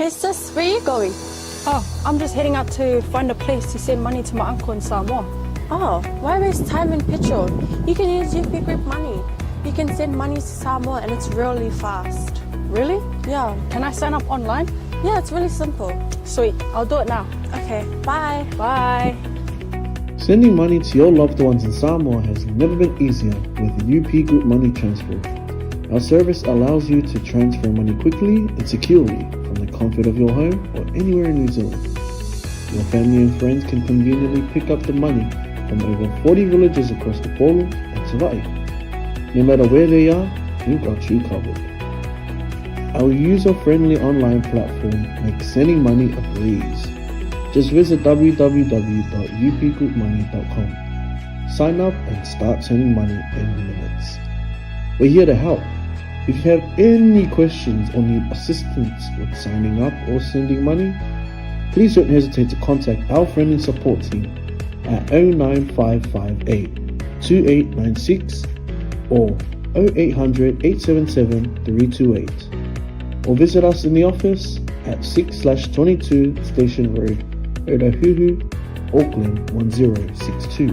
Hey sis, where are you going? Oh, I'm just heading out to find a place to send money to my uncle in Samoa. Oh, why waste time and petrol? You can use UP Group Money. You can send money to Samoa and it's really fast. Really? Yeah. Can I sign up online? Yeah, it's really simple. Sweet, I'll do it now. Okay, bye. Bye. Sending money to your loved ones in Samoa has never been easier with UP Group Money Transfer. Our service allows you to transfer money quickly and securely from the comfort of your home or anywhere in New Zealand. Your family and friends can conveniently pick up the money from over 40 villages across the Polu and 𝚟𝚑𝚍. No matter where they are, we've got you covered. Our user-friendly online platform makes sending money a breeze. Just visit www.upgroupmoney.com. Sign up and start sending money in minutes. We're here to help. If you have any questions or need assistance with signing up or sending money, please don't hesitate to contact our friendly support team at 09558 2896 or 0800 877 328, or visit us in the office at 6/22 Station Road, Ōtahuhu, Auckland 1062.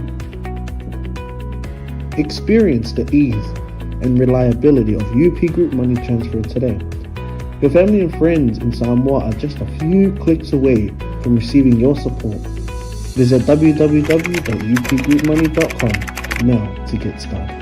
Experience the ease and reliability of UP Group Money Transfer today. Your family and friends in Samoa are just a few clicks away from receiving your support. Visit www.upgroupmoney.com now to get started.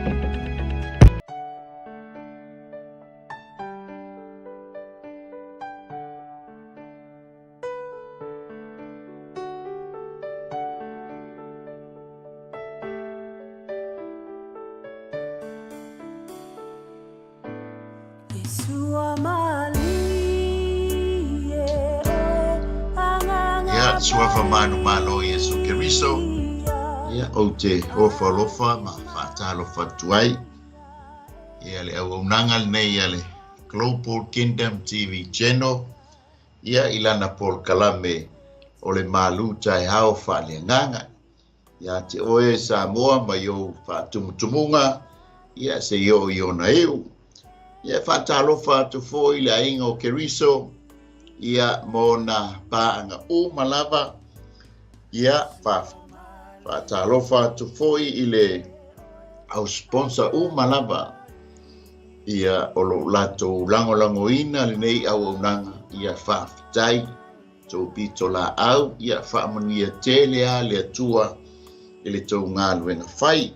Ya suafa manu malo Yesu Keriso. Ya o te hofa lofa ma 𝚜𝚘𝚎𝚅. Ya le au unangal nei ya le Global Kingdom TV channel. Ya ilana Paul Kalame o le MALU TAEAO FAALEAGAGA. Ya te oe Samoa ma yo Faataoto. Ya se yo na eu. Ya 𝚜𝚘𝚎𝚅 tu fo ile ainga o Keriso. Ia mona paanga malava ia 𝚜𝚘𝚎 tu foi ile au sponsor malava ia o lo lato langoina le nei au unanga ia whaafitai to pito la au ia whaamania tele a le atua ile tau ngā luenga whai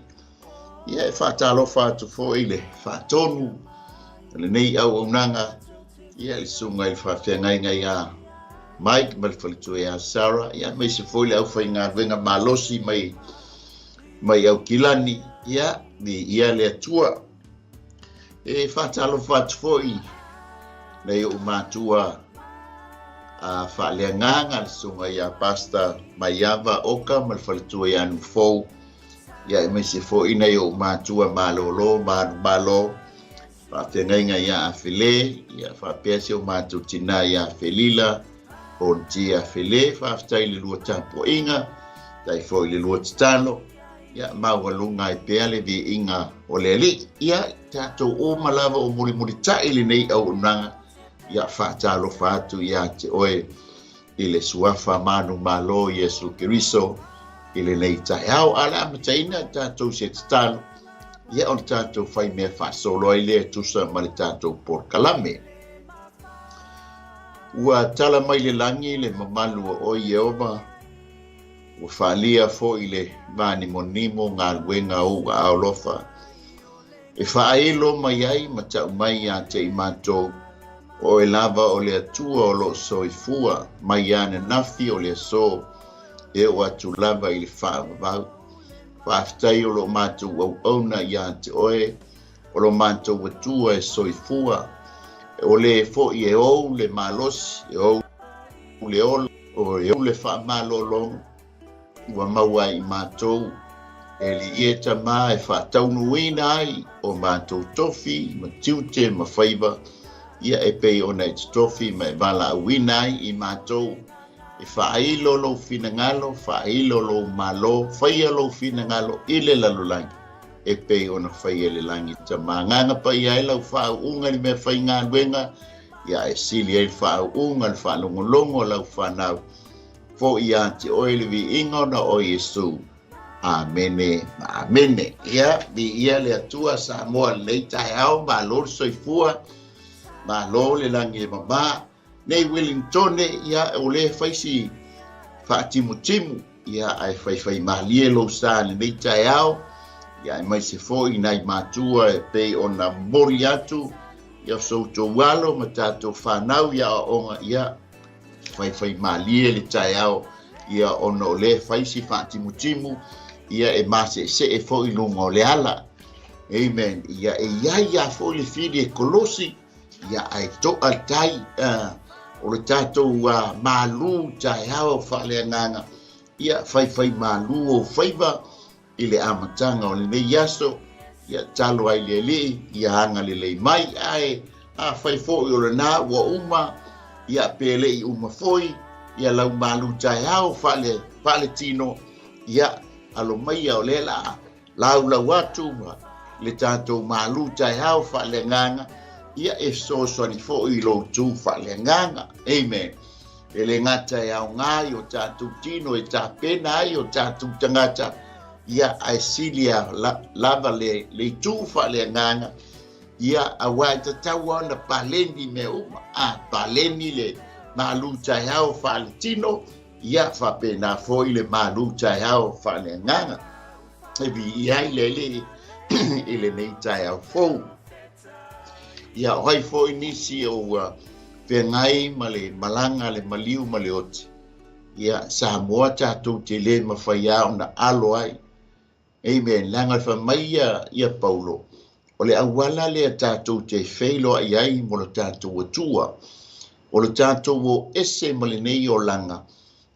ia 𝚜𝚘𝚎 tu foi ile whaatonu le nei au unanga ia le sunga i whawhiangai ngai a Mike malwhalitu a Sarah ia me se foi le au whai ngā wenga malosi mai au kilani ia ni ia le atua e 𝚜𝚘𝚎 tu foi nei o matua a FAALEAGAGA le sunga ia pasta maiava oka malwhalitu a nufou ia me se foi nei o matua malolo malo whawhiangainga ia a Fele, ia whapese o mātou tina ia a Felila, o ntia Fele, whawhitai le lua tapo inga, tai fo le lua titalo, ia mawalunga i pea le vi inga o le ali, ia tātou o malava o muri tai le nei au unanga, ia 𝚜𝚘𝚎 atu ia te oe, i le suafa manu malo Yesu Keriso, i le nei TAEAO, ala amataina tātou se titalo, ia on tātou whai mea whaasolo ai lea tusa ma le tātou Paul Kalame. Ua tala mai le langi le mamalu o Ieova, ua whaalia fo i le vani monimo ngā luenga o a aolofa. E whaaelo mai ai ma tau mai a te imatou o e lava o le atua o lo soifua mai ane nafi o le so e o atu lava i le whaavavau. Whaafitai o lo mātou au na ia te oe, o lo mātou atua e soifua, o le fo i e ou le malosi, e ou le olo, o e ou le wha malolong, ua maua i mātou, e li ieta mā e whaataunuina ai, o mātou tofi, ma tiute, ma whaiva, ia e pei ona e tofi, ma e wala awina ai i mātou, e whailo lo finangalo, whailo lo malo, whaia lo finangalo, ile lalulangi. E pei ona whaia le langi ta manganga pa ia e lau wha unga ni mea whai ngā luenga, ia e sili e whaunga le whalongolongo lau whanau fo ia te oile vi ingo na o Yesu. Amene, amene. Ia, vi ia le atua sa moa le TAEAO, ma lor soifua, ma lo le langi mama, nei Wellington ia o le faisi whaatimu ia ai whai malie lo sa le nei TAEAO, ia mai se fo i nai matua e pei o na mori atu, ia so to walo ma tato whanau ia onga ia whai malie le TAEAO, ia ono le faisi whaatimu, ia e mase se e fo i lungo le ala. Amen. Ia e ia fo le fili e kolosi, ia ai to altai o le tatou MALU TAEAO FAALEAGAGA, ia whai MALU o whaiva i le amatanga o le nei aso, ia talo ai le li, ia anga le mai ai, a whai fo i o le nā ua uma, ia pele i uma foi, ia lau MALU TAEAO faale tino, ia alo mai o le lau atu le tatou MALU TAEAO FAALEAGAGA, ia e soani fo i lo tu FAALEAGAGA. Amen. E le ngata e au ngai o tatou tino e ta pena ai o tatou tangata, ia ai silia lava le tu FAALEAGAGA, ia awai tataua na paleni me uma, paleni le MALU TAEAO faaletino, ia whapena fo i le MALU TAEAO FAALEAGAGA. E vi ia i le nei TAEAO fou. Ia hoi fo i nisi o whengai ma le malanga le maliu ma le oti. Ia Samoa tatou te le mawhaiao na alo ai. Amen. Langa whamaia ia Paulo. O le awala le tatou te whailo ai ai mo le tatou atua. O le tatou o ese ma le nei o langa.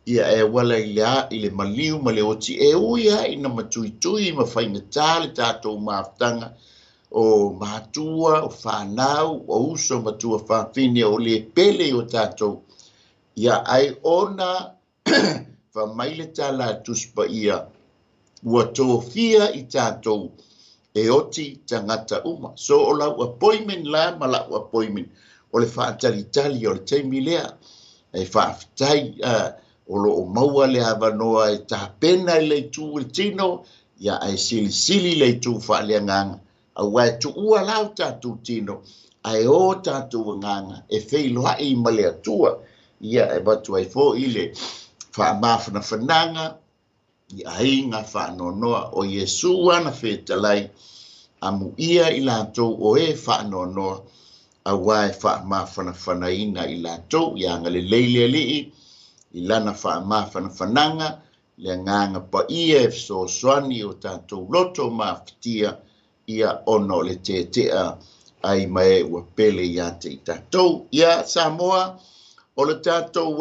Ia e wala i le maliu ma le oti e uia i na matuitui ma whaingata le tatou maftanga o matua, o whanau, o uso matua whawhine o le pele o tatou. Ia ai ona whamaile tala tuspa ia ua tōwhia i tatou e oti tangata uma. So o lau appointment la ma lau appointment o le whaatalitali o le teimi lea e whaafitai o lo o maua le avanoa e tāpena i le tū il tino, ia ai sili le tū FAALEAGAGA. A wai tu ua lau tātou tino, ai o tātou nganga, e whailoa i ma le atua, ia e batu ai fo i le whaamawhana whananga, i ainga whaanonoa o Yesu ana whetalai, amu ia i lātou o e whaanonoa, a wai whaamawhana whanaina i lātou, i anga le leile lii, i lana whaamawhana whananga, le nganga pa ia e so soani o tātou loto mawhitia, ia ono le tetea ai mai ua pele ia te i tātou. Ia Samoa, o le tātou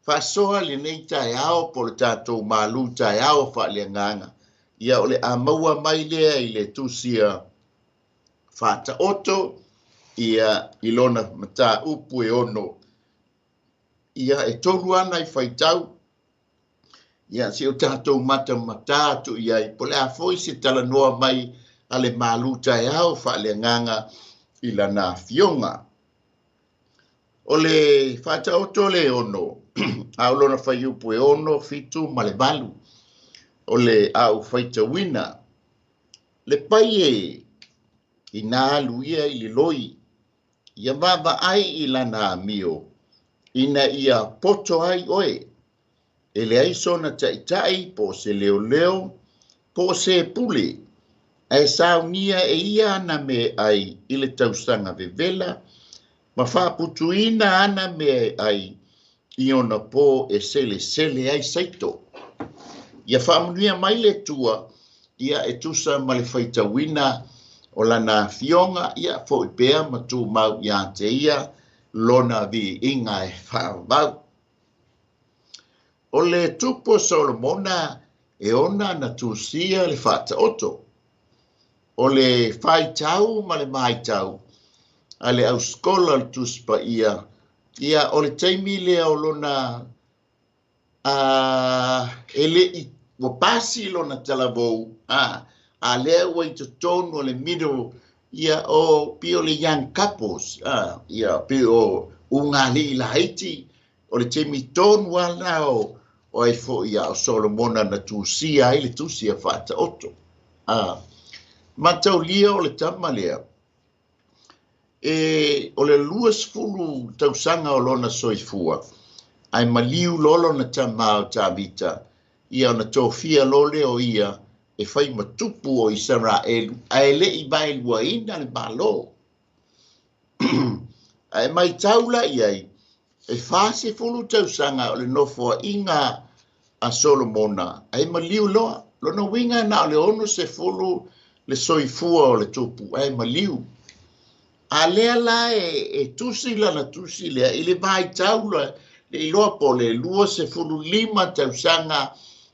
whasoa le nei TAEAO po le tātou MALU TAEAO FAALEAGAGA. Ia o le amaua mai lea i le tusia Faataoto, ia ilona mata upu e ono. Ia e tolu ana i whaitau, ia si o tātou mata tu ia i pole a foi se tala noa mai ale MALU TAEAO FAALEAGAGA i lana fionga. O le Faataoto le ono, au lona whai upu e ono fitu ma le MALU. O le au whaitawina, le pai i nā alu ia i le loi, ia vava ai i lana mio, ina ia poto ai oe. E le aisona taitai po se leo, po se pule, e saunia e ia ana me ai i le tausanga vevela, ma whaputuina ana me ai i ona po e sele ai saito. Ia whamunia mai le tua, ia e tusa ma le whaitawina o lana fionga, ia fo i pēa ma tū mau ia te ia, lona vi inga e whaavau. O le tupo Solomona e ona na tusia le Faataoto. O le whaitau ma le maitau, a le au skola le tuspa ia o le teimi lea o lona ele i wapasi lona talavou, a lea ua i tonu o le middle ia o pio le young couples, ia pio unga li la Haiti, o le temi tonu wala o ai fo ia o Solomona na tusia ai le tusia Faataoto. Matau lia o le tama lea. O le luas fulu tausanga o lona soifua. Ai maliu lolo na tama o tavita. Ia na tofia lole o ia e fai matupu o Israelu. Ai le i bai lua ina le malo. Ai mai taula iai. E fase fulu tausanga o le nofoa inga a Solomona. Ai maliu loa. Lona winga na o le ono se fulu le soifua o le tupu. Ai maliu. A lea la e tusi la na tusi lea. I le vai taula le iloa po le lua se fulu lima tausanga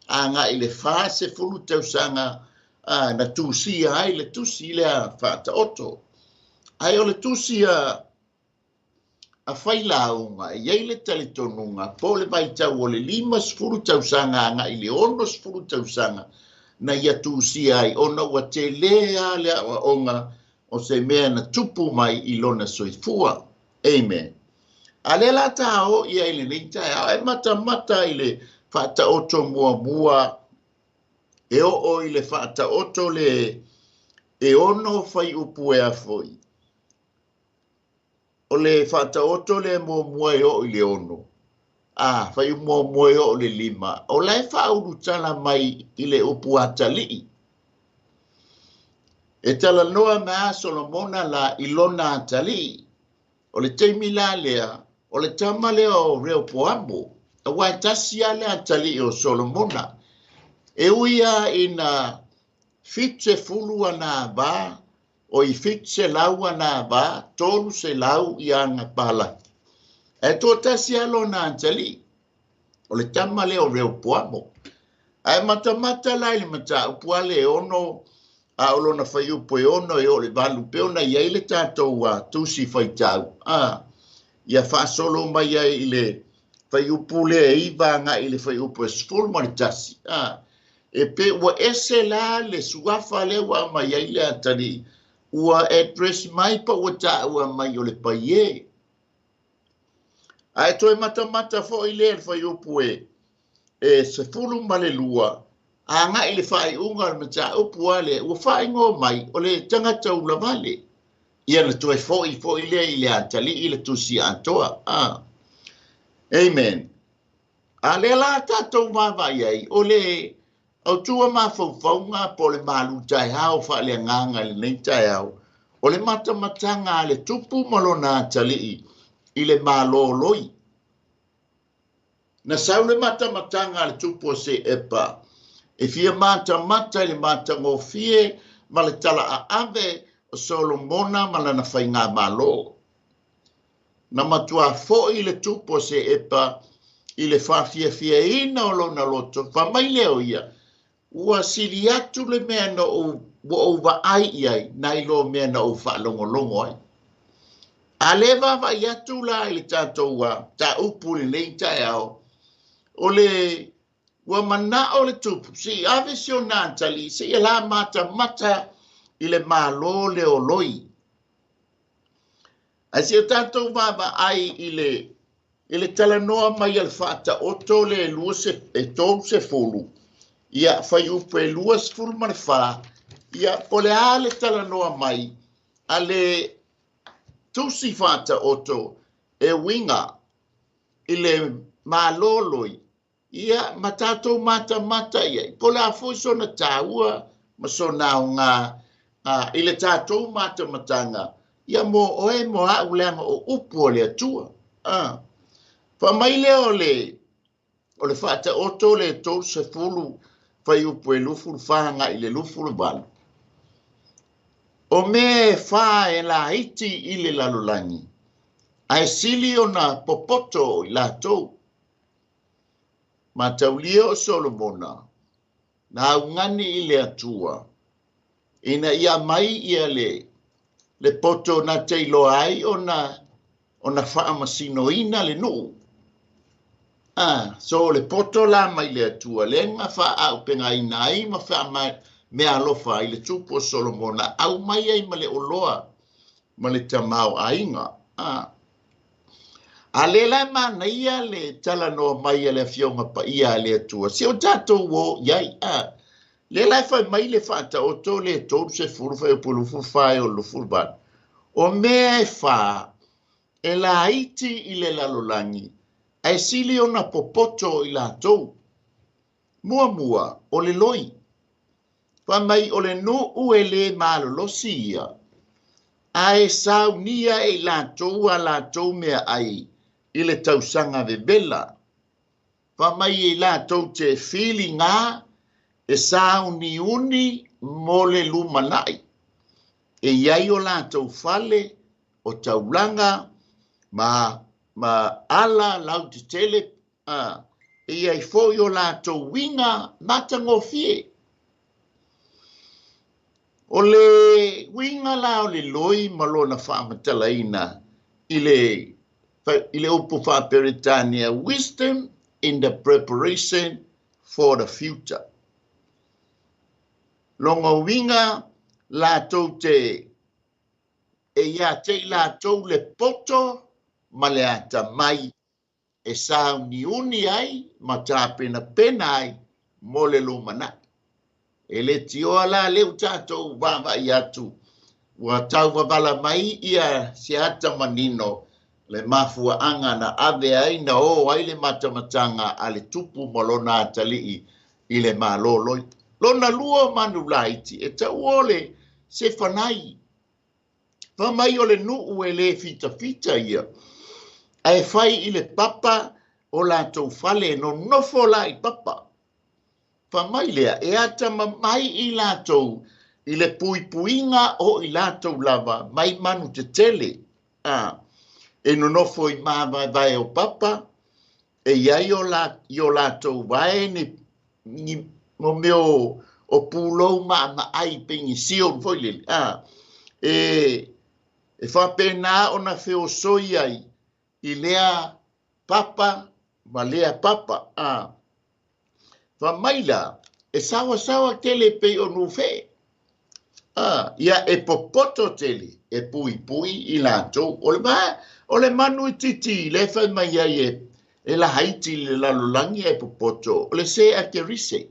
a nga i le fa se fulu tausanga na tusi ai le tusi lea Faataoto. Ai o le tusi a whailaunga, iei le talitonunga, po le vai tau o le lima sfuru tausanga anga i le ono sfuru tausanga na ia tusi ai, ona ua te lea lea onga o se mea na tupu mai i lona soifua. Amen. A le la tao ia i le neita e mata i le Faataoto mua e o i le Faataoto le e ono fai upu e a foi. O le Faataoto le mua e o i le ono. Fai mua e o le lima. O lai whauru tala mai i le upu atali. E tala noa mea Solomona la ilona atali. O le teimi la lea, o le tama lea o reo poamo. A wai tasia le atali o Solomona. E uia ina fitse fulu ana ba, o I fitse lau ana ba, tolu se lau I anga pala. E tō tasia lo na atali. O le tama lea o reo poamo. Ai mata lai le mata upuale ono, a olo na whai upo e ono e o le valu peona I le tātou a tusi whai tau. Ia whaasolo mai ai le whai upo le e iwa nga I le whai upo e sfol maritasi. E pe ua ese la le suafa le wa mai ai le atari. Ua address mai pa ua ta ua mai o le paie. Ai toi mata fo I le whai upo e se fulu ma le lua. A nga I le whai unga ma ta upu ale, ua whai ngō mai o le tangata ula vale. Ia na toi fo I le atali I le tusi antoa. Amen. A le la tātou mawai ai, o le au tua mawhauwhaunga po le MALU TAEAO FAALEAGAGA le nei TAEAO. O le matamatanga le tupu malona atali I le maloloi. Na sau le matamatanga le tupu se epa. E fia mata le mata ngofie ma le tala a ave o Solomona ma lana whainga malo. Na matua fo I le tupo se epa I le whawhia ina o lona loto. Wha mai leo ia. Ua siri atu le mea na o wa ai iai na ilo mea na o whaalongolongo ai. A lewa wa I atu la I le tātou ta upu le nei TAEAO. O le ua mana o le tupu, si ave si o nātali, si e la mata I le malo le o loi. A si o tātou vava ai I le talanoa mai al Faataoto le lua se e tōu se fulu. Ia whai upu e lua se fulu mare wha. Ia po le a le talanoa mai, a le tusi Faataoto e winga I le malo loi. Ia matato mata ia. Po la foi sona taua ma sona nga I le tatou matanga. Ia mo oe mo a uleanga o upu o le atua. Fa mai le o le Faataoto le tō se fulu fai upu e lufu whanga I le lufu le walu. O me wha e la iti I le lalulangi. Ai sili o na popoto I la tau. Ma taulia o Solomona, na ungani I le atua, ina ia mai ia le poto na teilo ai o na whaamasino ina le nuu. So le poto la mai le atua, le nga wha au penga ina ai ma me alofa i le tupo Solomona au mai ai ma le oloa ma le tamau ainga. A le lai mana ia le tala no mai le fionga pa ia le atua. Se o tatou wo iai le lai fai mai le Faataoto le tolu se furu fai pulu fai o lu furban. O mea e fa e la iti i le lalolangi. Ai sili o na popoto i la tou. Mua o le loi. Fa mai o le no ue le malolosi ia. Ai sau nia e la tou mea ai. I le tausanga vebela. Fa mai e la tou te fili ngā e sau ni uni mo le lumanai. E iai o la tou fale o taulanga ma ala lau te tele e iai fo o la tou winga matangofie. O le winga la o le loi malona whaamatalaina i le upu whaaperetania, wisdom in the preparation for the future. Longa winga la tau te e ia te la tau le poto ma le ata mai e sau ni uni ai ma tā pena ai mo le lumana. E le tioa la leu tātou wawa i atu wa tau wawala mai ia se ata manino le mafua anga na ave ai na o ai le matamatanga a le tupu malona atali i le maloloi. Lona lua manu laiti e ta uole se whanai. Whamai o le nuu e le fita ia. Ai whai i le papa o la tau fale no nofo la i papa. Whamai lea e ata mai i la tau i le puipuinga o i la tau lava mai manu te tele. E no nofo i mawa vai o papa e iai o la tau vai ni mo meo o pulou ma ai pengi sion foi le e fa pena ona feo soi ai i lea papa ma lea papa fa maila e sawa tele pe o nu fe ia e popoto tele e pui i la tau o le manu i titi le fa mai ai e la haiti le lalolangi e popoto o le se a kerise.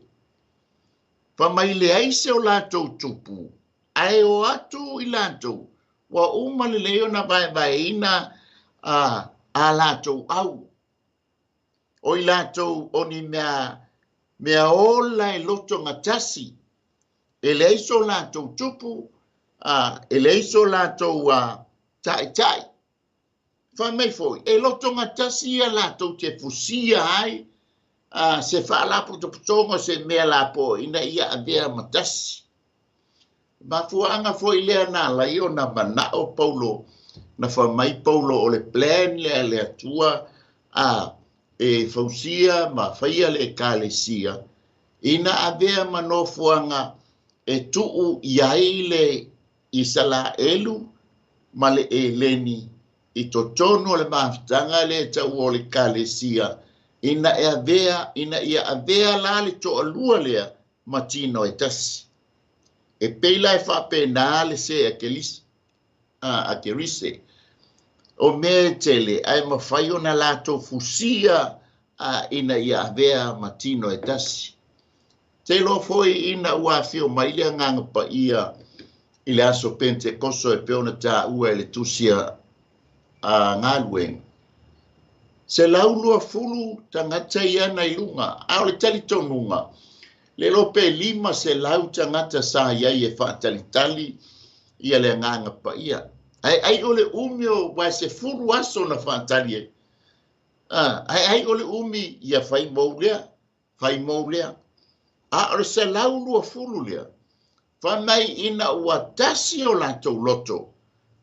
Fa mai le aise o lātou tupu, ai o atu i lātou, wa umale leo na vai ina a lātou au. O i lātou o ni mea ola e loto ngatasi, e le aiso lātou tupu, e le aiso lātou tai. Fa mai foi, e loto ngatasi a lātou te fusia ai, se whaalapu te putonga se mea lapo ina ia avea matasi. Ma fuanga foi lea na lai o na mana o Paulo, na whamai Paulo o le plan lea le atua e fausia ma whaia le kalesia. Ina avea mano fuanga e tuu iai le isala elu ma le e leni i totono le maftanga le tau o le kalesia. Ina ia avea la le to alua lea matino e tasi. E peila e whapena le se a kerise. O me tele ai mawhai o na lato fusia ina ia avea matino e tasi. Te lo foi ina ua fio maile nganga pa ia i le aso pente koso e peona ta ua le tusia ngaluenga. Se laulua fulu tangata ia na ilunga, au le talitonunga. Le lope lima se lau tangata sa iai e whaatalitali ia le nganga pa ia. Ai ole umio wa se fulu aso na whaatali. Ai ole umi ia whai maulea. Ole se laulua fulu lea. Whamai ina ua tasi o lato loto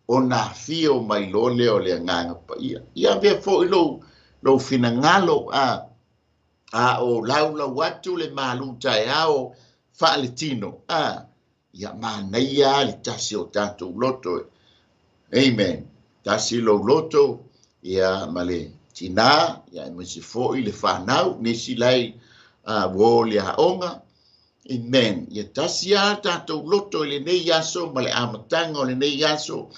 o na fio mai lole o le nganga pa ia. Ia vea fo ilo lo fina ngalo o laula watu le MALU TAEAO FAALETINO ia mana ia le tasi o tatou loto. Amen. Tasi lo loto ia male tina ia mesi fo i le whanau nesi lai wo le haonga Amen. Ia tasi a tātou loto i le nei aso, ma le amatanga o le nei aso,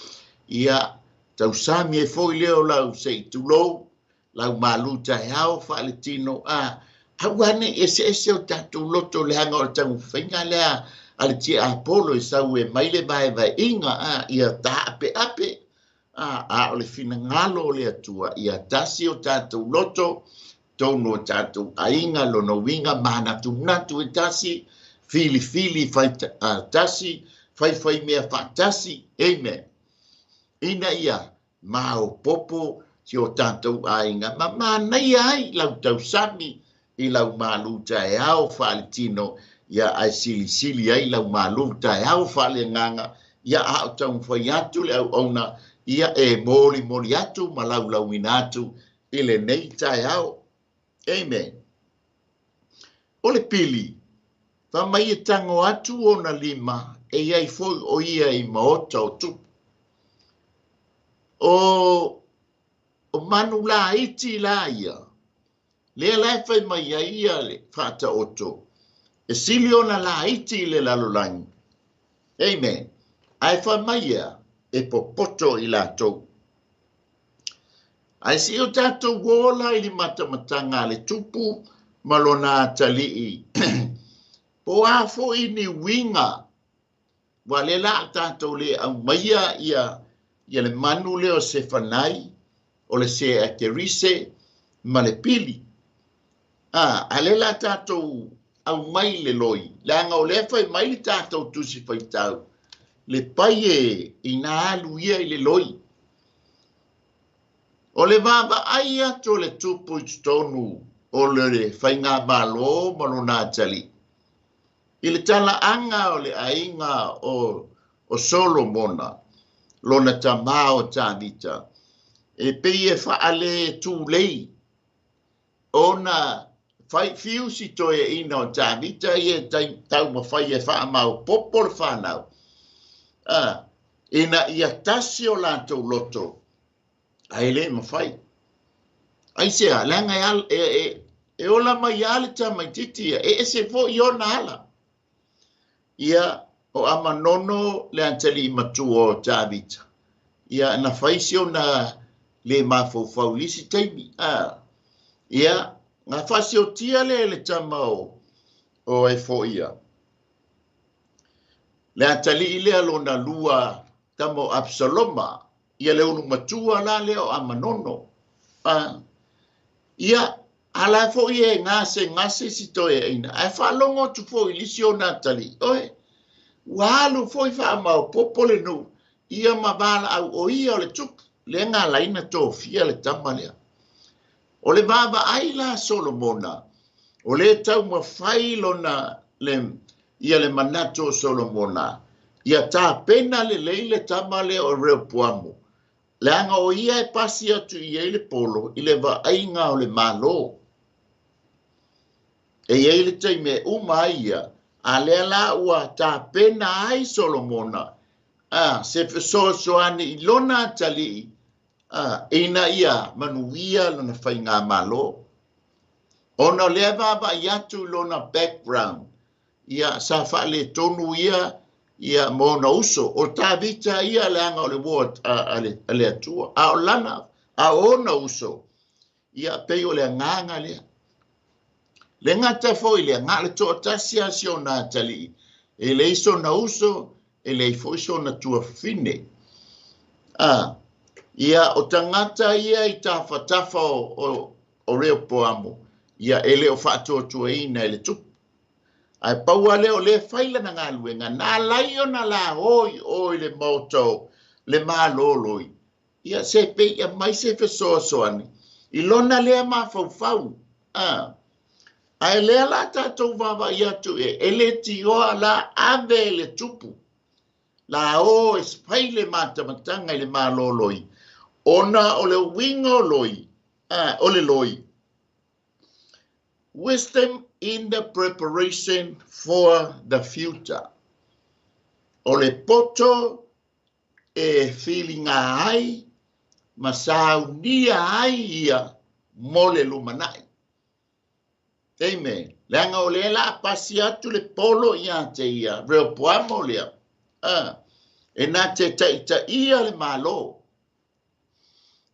ia tau sami e foi leo lau se i tulou, lau MALU TAEAO FAALETINO a awane ese o tātou loto le hanga o le tangu whainga lea ale tia Apollo i sau e maile vai inga a ia ta ape a o le fina ngalo o le atua ia tasi o tātou loto tono tātou ainga lono winga mana tu natu e tasi fili fai tasi fai mea fatasi. Amen. Ina ia mao popo si o tātou ainga ma nei ai lau tau sami i lau MALU TAEAO FAALETINO ia ai sili ai lau MALU TAEAO FAALEAGAGA ia a tau fai atu le au ona ia e moli atu ma lau ina atu i le nei TAEAO. Amen. O le pili fa mai e tango atu ona lima e iai foi o ia i maota o tupu. O manu la iti la ia. Lea lai fai mai ia le Faataoto. E sili ona la iti le lalolangi. Amen. Ai fai mai ia e popoto i la tau. Ai si o tātou wola i li matamatanga le tupu malona talii. Po a fo i ni winga. Wa le la tātou le au maia ia le manu leo se fanai o le se akerise ma le pili. A le la tātou au mai le loi. Langa o le fai mai li tātou tusi fai tau. Le pai e ina alu ia i le loi. O le vava ai ato le tupu i tonu o le fai ngā malo malona tali. I le tala anga o le ainga o Solomona. Lona tama o tāmita. E pei e faale tū lei. Ona fai fiu si toe ina o tāmita i e tau ma fai e faa mau popo le whanau. Ina ia tasi o lātou loto. Ai le ma fai. Ai sea, langa e ola mai ale tamai titia. E se fo i ona ala. Ia o ama nono le antali i matua o tāmita. Ia na faisio na le mafau lisi taimi. Ia nga faisio tia le tama o e fo ia. Le antali i le alona lua tamo Absaloma. Ia le unu matua la le o ama nono. Ia ala fo ia ngase si toe ina. Ai fa longo tu fo lisi o natali. Oe. Walu foi fa ma popole no ia mabala au o ia le tuk le nga laina to fia le tamalea o le baba aila Solomona o le tau ma failona le ia le manato Solomona ia ta pena le leile tamale o reo puamo le anga o ia e pasi atu ia le polo i le va ainga o le malo e ia le taime ia a le la ua ta pena ai Solomona. Se fesoasoani i lona tali. Ina ia manuia lona fai ngā malo. Ona lea vava iatu lona background. Ia sa faale tonu ia mona uso. O ta vita ia le anga o le ward ale atua. A o lana, a ona uso. Ia peo le nganga lea. Le ngata foi le ngale to tasia sio na tali e le iso na uso e le foi so na tua fine ia o tangata ia i tafa o reo poamo ia ele o Faataoto ina ele tup ai paua leo le faila na ngaluenga na laio na la oi le moto le maloloi ia se pe ia mai se feso ani i lona le ma fau ai lea la tātou wawa iatu ele tioa la ave le tupu. La o espaile matamatanga le maloloi. Ona o le wingo loi. O le loi. Wisdom in the preparation for the future. O le poto e feelinga ai, masaunia ai ia mole lumanai. Amen. Leanga o le la pasi atu le polo ia te ia. Reo poamo lea. E nā te ta ia le malo.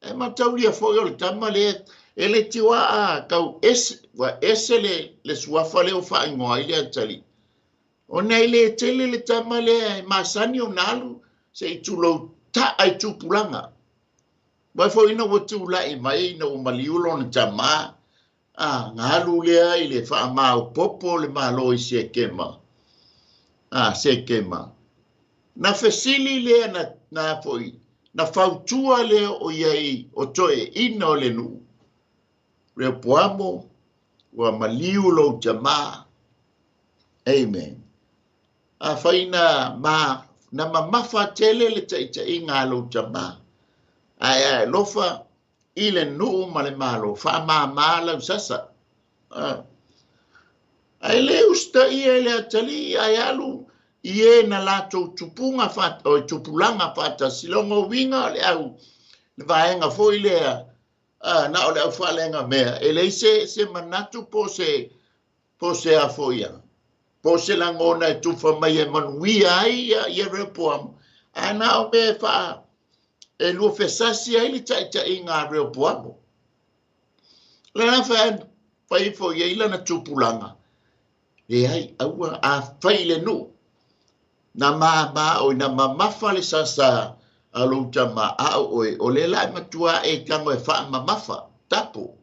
E matau lia fo yo le tama le e le tiwa a kau ese le suafa le o wha ingoa ile atali. O nei le tele le tama le masani o nalu se i tulo ta ai tupulanga. Wai fo ina watu la i mai ina o maliulo na tama. Ngalu lea i le wha mau popo le malo i se kema. Se kema. Na fesili lea na foi. Na fautua lea o iai o toe ina o le nu. Reo poamo wa maliulo tama. Amen. Faina na mamafa tele le taita inga lo tama. Ai lofa ile nu ma le malo fa mala sasa. Ai le usta ia le atali ai alu ie na lato tupunga fat o tupulanga fata silongo winga le au le vaenga foi le na o le au falenga mea ele se manatu po se afoia. Po se la ngona e tufa mai e manuia ai ia repoam. Ana o me fa e lua fesasi ai li taita i ngā repoamo. Le na fai fo ia ila na tupulanga. E ai aua a fai le nu. Na o na mamafa le sasa a louta ma a oe. O le lai matua e tango e faa mamafa. Tapo.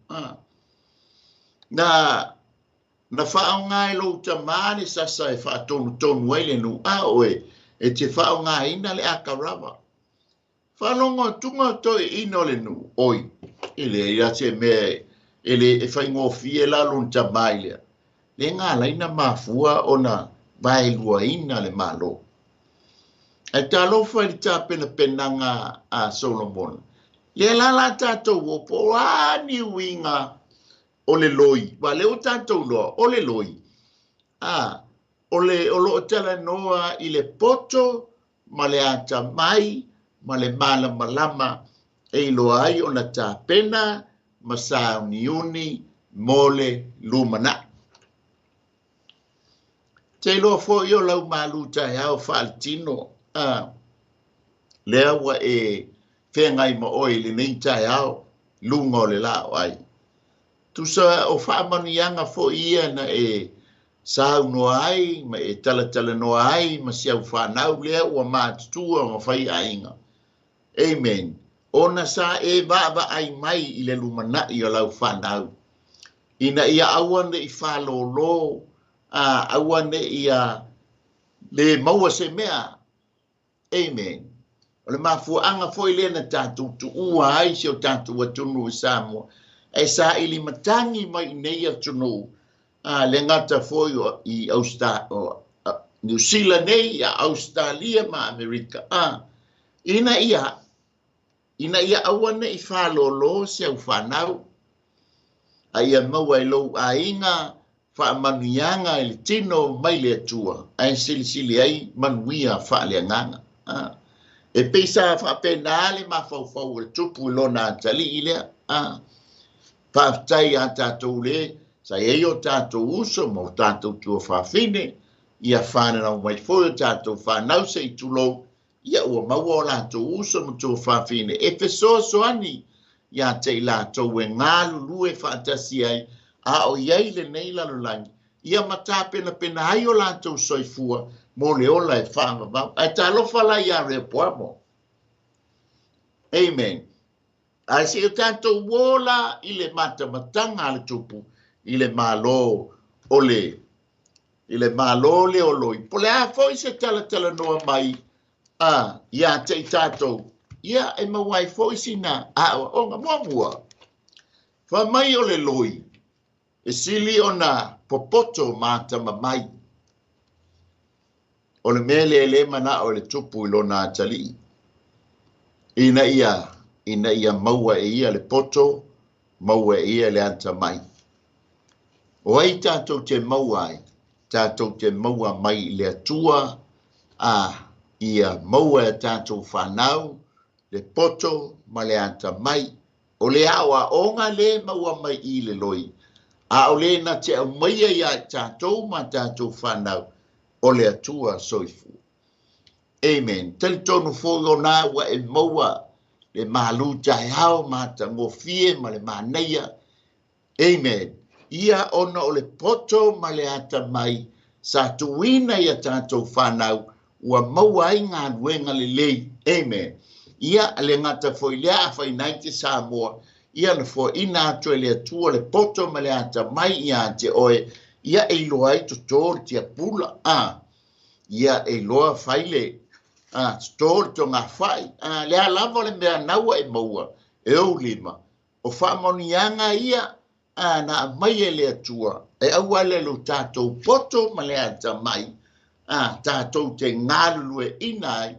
Na whao ngai lo tamane sasa e wha tonu ele nu a oe e te whao ngai ina le akarawa. Whanonga tunga toi ino le nu oi. Ele ia te me ele e whaingo fie la lun tamai lea. Le ngā laina mafua o na vailua ina le malo. E ta lofa li ta penanga a Solomon. Le la tatou o po ani winga o le loi, wa leo tātou loa, o le loi. O lo tala noa i le poto, ma le ata mai, ma le malama, e loa ai o na tā pena, ma sa uniuni, mole, lumana. Te loa fo i o lau malu TAEAO whaaltino, lea wa e whengai ma oi le nei TAEAO, lunga o le lao ai. Tusa o whaamanianga fo ia na e sāu noa ai, ma e tala noa ai, ma siau whanau lea ua mātutua ma whai ainga. Amen. Ona sa e vava ai mai i le lumana i o lau whanau. Ina ia awane i whalolo, awane ia le maua se mea. Amen. O le mafuanga fo i lena tātou tu ua ai si o tātou atunu i Samoa. E sa ili matangi mai nei atunu le ngata foi i New Zealand nei a Australia ma Amerika. Ina ia awane i whalolo se au whanau. A ia maua i lou a inga whaamanuianga i le tino mai le atua. A sili ai manuia FAALEAGAGA. E peisa whapena le mawhauwhau le tupu lona atali i lea. Whaftai a tātou le, sa e o tātou uso, mo tātou tua whawhine, ia whanau mai fwoi o tātou whanau se i tulou, ia ua maua o lātou uso mo tua whawhine. E whesoa soani, ia te i lātou e ngālu lue whaatasi ai, a o iei le nei lalulangi, ia mata pena ai o lātou soifua, mo le ola e whamavau, ai tā lofala ia rea poamo. Amen. Ai se o tātou wola i le matamatanga le tupu, i le malo ole, i le malo le oloi. Po le a foi se tala noa mai, ia te i tātou, ia e mawai foi sina, onga mua. Fa mai o le loi, e sili o na popoto matama mai. O le mele le mana o le tupu i lona atali. Ina ia maua e ia le poto, maua e ia le anta mai. O ai tātou te maua ai, tātou te maua mai le atua, ia maua e tātou whanau, le poto, ma le anta mai. O le awa onga le maua mai i le loi, A o le na te au maia ia tātou ma tātou whanau o le atua soifu. Amen. Tali tonu fōgo nā wa e maua le MALU TAEAO ma ta ngofie ma le māneia. Amen. Ia ona o le poto ma le ata mai sa tuina ia tātou whanau ua maua ai ngā nuenga le lei. Amen. Ia le ngata foi lea a whainaiti Samoa. Ia na fo ina atu le atua le poto ma le ata mai ia te oe. Ia e loa ai to tōr tia pula. Ia e loa whaile. Tōr to ngā whai. Le alava le mea naua e maua. E o lima. O whamonianga ia. Na mai e le atua. E aua le lo tātou poto ma le ata mai. Tātou te ngālulu e inai.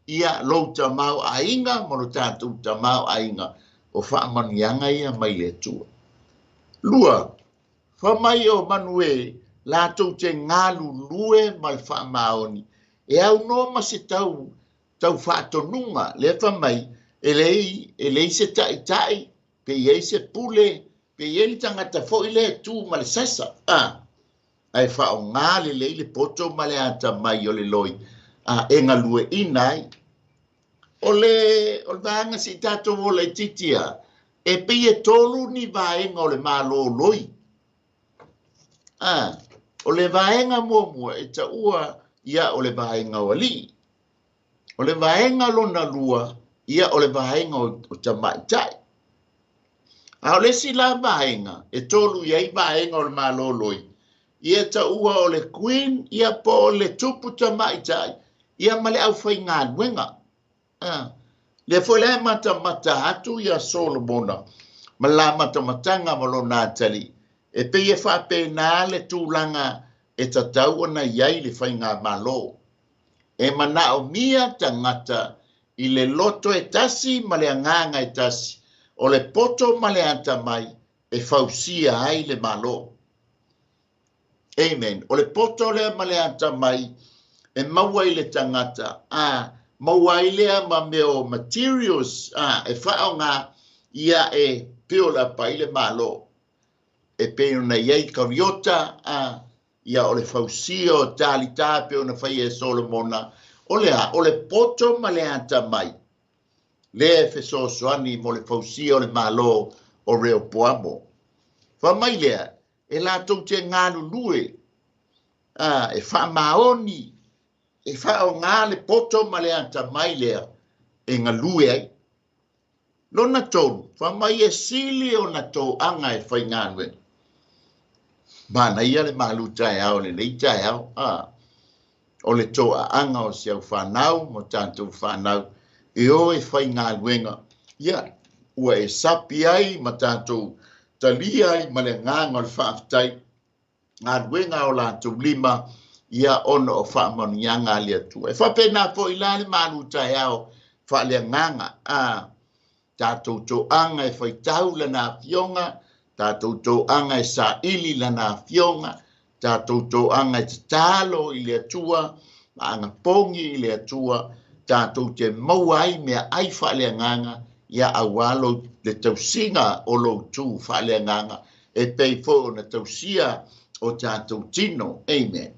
Ia lo tamau a inga. Mono tātou tamau a inga. O whaamanianga ia mai le tua. Lua, whamai o manue, lātou te ngālu lue mal whaamaoni. E au no ma se tau whaatonunga, le whamai, e lei se tai, pe iei se pule, pe iei tangata fo i le tu ma le sasa. Ai whao ngāle lei le poto ma le ata mai o le loi. E ngalue inai. O le vanga si tato o le titia, e pia tolu ni vaenga o le malo loi. O le vaenga mua e ta ua ia o le vaenga o li. O le vaenga lona lua ia o le vaenga o ta maitai. A o le si la vaenga, e tolu iai vaenga o le malo loi. Ia ta ua o le queen, ia po o le tupu ta maitai, ia male au whai ngā nuenga. Le foi le mata atu ia Solomona. Ma la matamatanga ma lo nā tali. E pe e whape nā le tūlanga e tatau ana iai le whainga malo. E mana o mia tangata i le loto e tasi ma le anganga e tasi. O le poto ma le ata mai e fausia ai le malo. Amen. O le poto le ma le ata mai e maua i le tangata. Mawailia ma meo materials e whao ngā ia e piola pa ile malo. E peo na iei kariota ia o le fausio tālita peo na whai e Solomona. O le poto ma le ata mai. Le fe so soani mo le fausio le malo o reo poamo. Wha mai lea e la tau te ngānu lue. E wha maoni. E whao ngā le poto ma le ata mai lea e ngā lue ai. Lona tonu, wha mai e sili o na tō anga e whai ngānwe. Mana ia le MALU TAEAO le nei TAEAO. O le tō a anga o siau whanau, mo tātou whanau. E o e whai ngānwenga. Ia, ua e sapi ai ma tātou tali ai ma le ngānga le whaafitai. Ngānwenga o lātou lima. Ia ono o whaamanianga le atua. E whapena po i la le MALU TAEAO whaaleaganga. Tātou tō anga e whaitau lana fionga. Tātou tō anga e sa ili lana fionga. Tātou tō anga e te tālo i le atua. Anga pongi i le atua. Tātou te mauai mea ai whaaleaganga. Ia awalo le tausinga o lo tū whaaleaganga. E pei fo na tausia o tātou tino. Amen.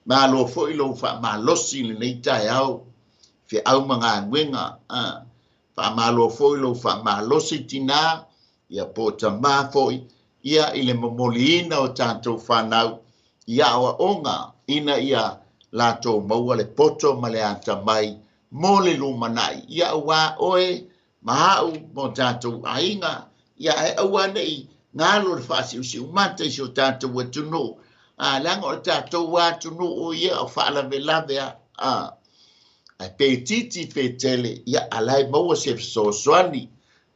Malo fo ilo fa malosi le nei TAEAO fe au manga wenga fa malo fo ilo fa malosi tina ia pota ma foi ia ile momolina o tanto fanau ia o onga ina ia lato maua le poto ma le ata mai mo le lumanai ia wa oe mahau mo tanto ainga ia e awa nei ngalo le fasi usi umata si o tanto watuno lango o tātou wātu no o ia o whaalawelawe ai pe titi pe tele ia alai maua se so soani.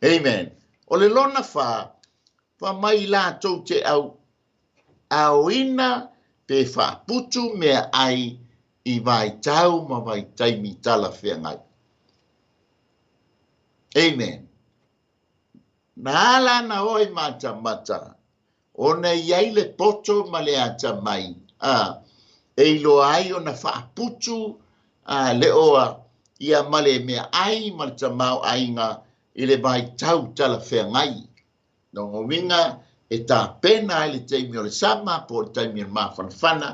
Amen. O le lona wha mai lātou te au ina pe wha putu mea ai i vai tau ma vai taimi tala whengai. Amen. Nā ala na oi mata. Ona iai le poto ma le ata mai. E ilo ai ona whaaputu le oa ia male mea ai ma le tamau ainga i le vai tau tala whengai. No winga e tā pena le taimi o le sama po le taimi o le mawhanawhana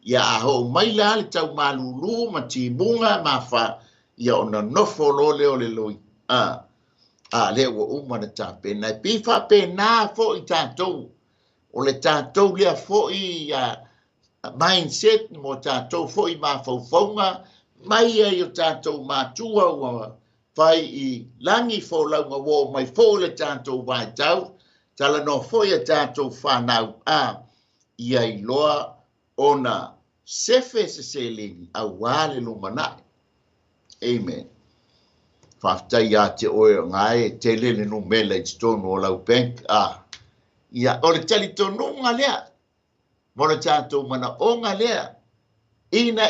ia aho maila le tau malulu ma tibunga mawha ia ona nofo lole o le loi le ua uma na tā pena e piwha pena fo i tātou o le tātou lea fo i mindset mo tātou fo i mawhauwhaunga mai ai o tātou mātua ua whai i langi fo launga wō mai fo le tātou vai tau tala no fo i tātou whanau ia i loa ona sefe se selingi a wale lumanai. Amen. Whaftai a te oe ngai te lele no mele i tonu o lau bank ia o le tali tonu ngā lea mona tātou mana o ngā lea ina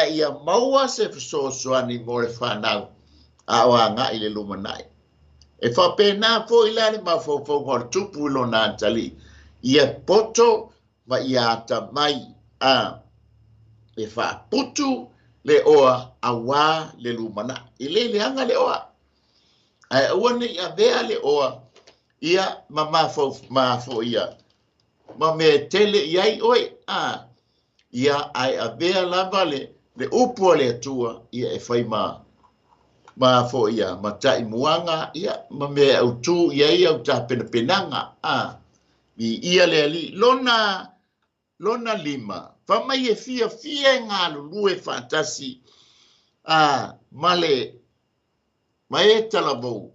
ia maua se fisosoani mo le whanau a oa ngai le lumanai. E whapena fo i lale mawhauwhau ngā tupu ilo nā tali ia poto ma ia ta mai e whaputu le oa awa le lumana i le anga le oa ai awane ia vea le oa ia ma mafo ia ma me tele iai oi ia ai a vea lava le upo le atua ia e whai ma fo ia ma tai muanga ia ma me au tu iai au ta penanga i ia le ali lona lima fa mai e fia ngā lulue fantasi male mai talabo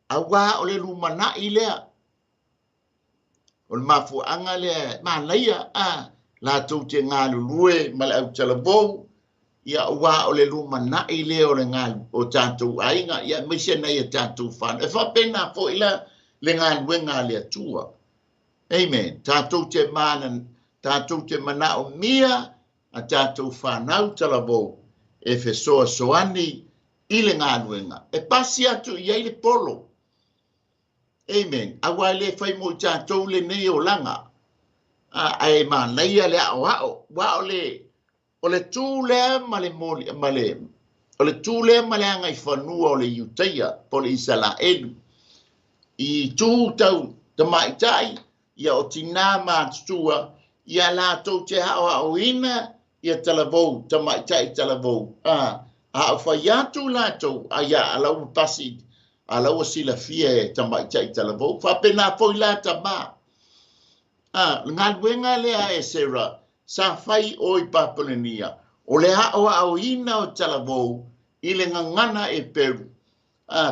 awa ole lumana ilea ol mafu anga le ma laia la tu te ngā lulue male au talabo ia wa ole lumana ilea ole ngā o tātou ainga ia mese na ia tātou fan e fa pena fo ila le ngā wenga le atua. Amen. Tātou te mana o mia a tātou whanau talabo e whesoa soani i le ngā nuenga. E pasi atu i eile polo. Amen. Awa le whai mo tātou le nei o langa. Ai ma leia le ao. Wa o le tūlea ma le moli, o le tūlea ma le anga i whanua o le iuteia po le Israelu. I tūtau tamaitai ia o tina mātua, ia lātou te hao ina, ia talavou, tamaitai talavou. A whai atu lātou, ia alau pasi, alau sila fia e tamaitai talavou, whapena fwoi la tamā. Ngā luenga lea e sera, sa whai oi Papalenia, o le hao ina o talavou, i le ngangana e Peru,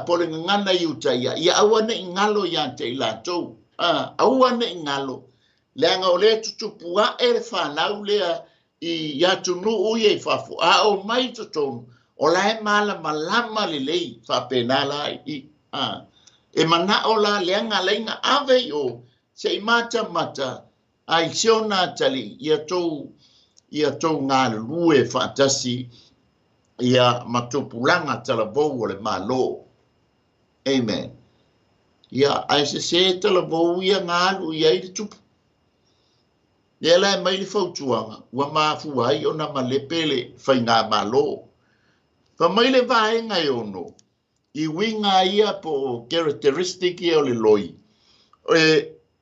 po le ngangana i utaia, ia awane i ngalo ia te lātou. Awane ngalo leanga o le tutupua e le whanau lea i atunu ui e whafu o mai tutonu o lae mala malama le lei whapenala i e mana o la leanga leinga ave o se i mata ai siona tali ia tou ngā lue fantasi ia matupulanga talavou o le malo. Amen. Ia ai se talavou ia ngālu ia i le tupu. Ia lai mai le fautuanga, ua mafu ai o na malepele whai ngā malo. Fa mai le vae ngai ono, i winga ia po characteristic ia o le loi.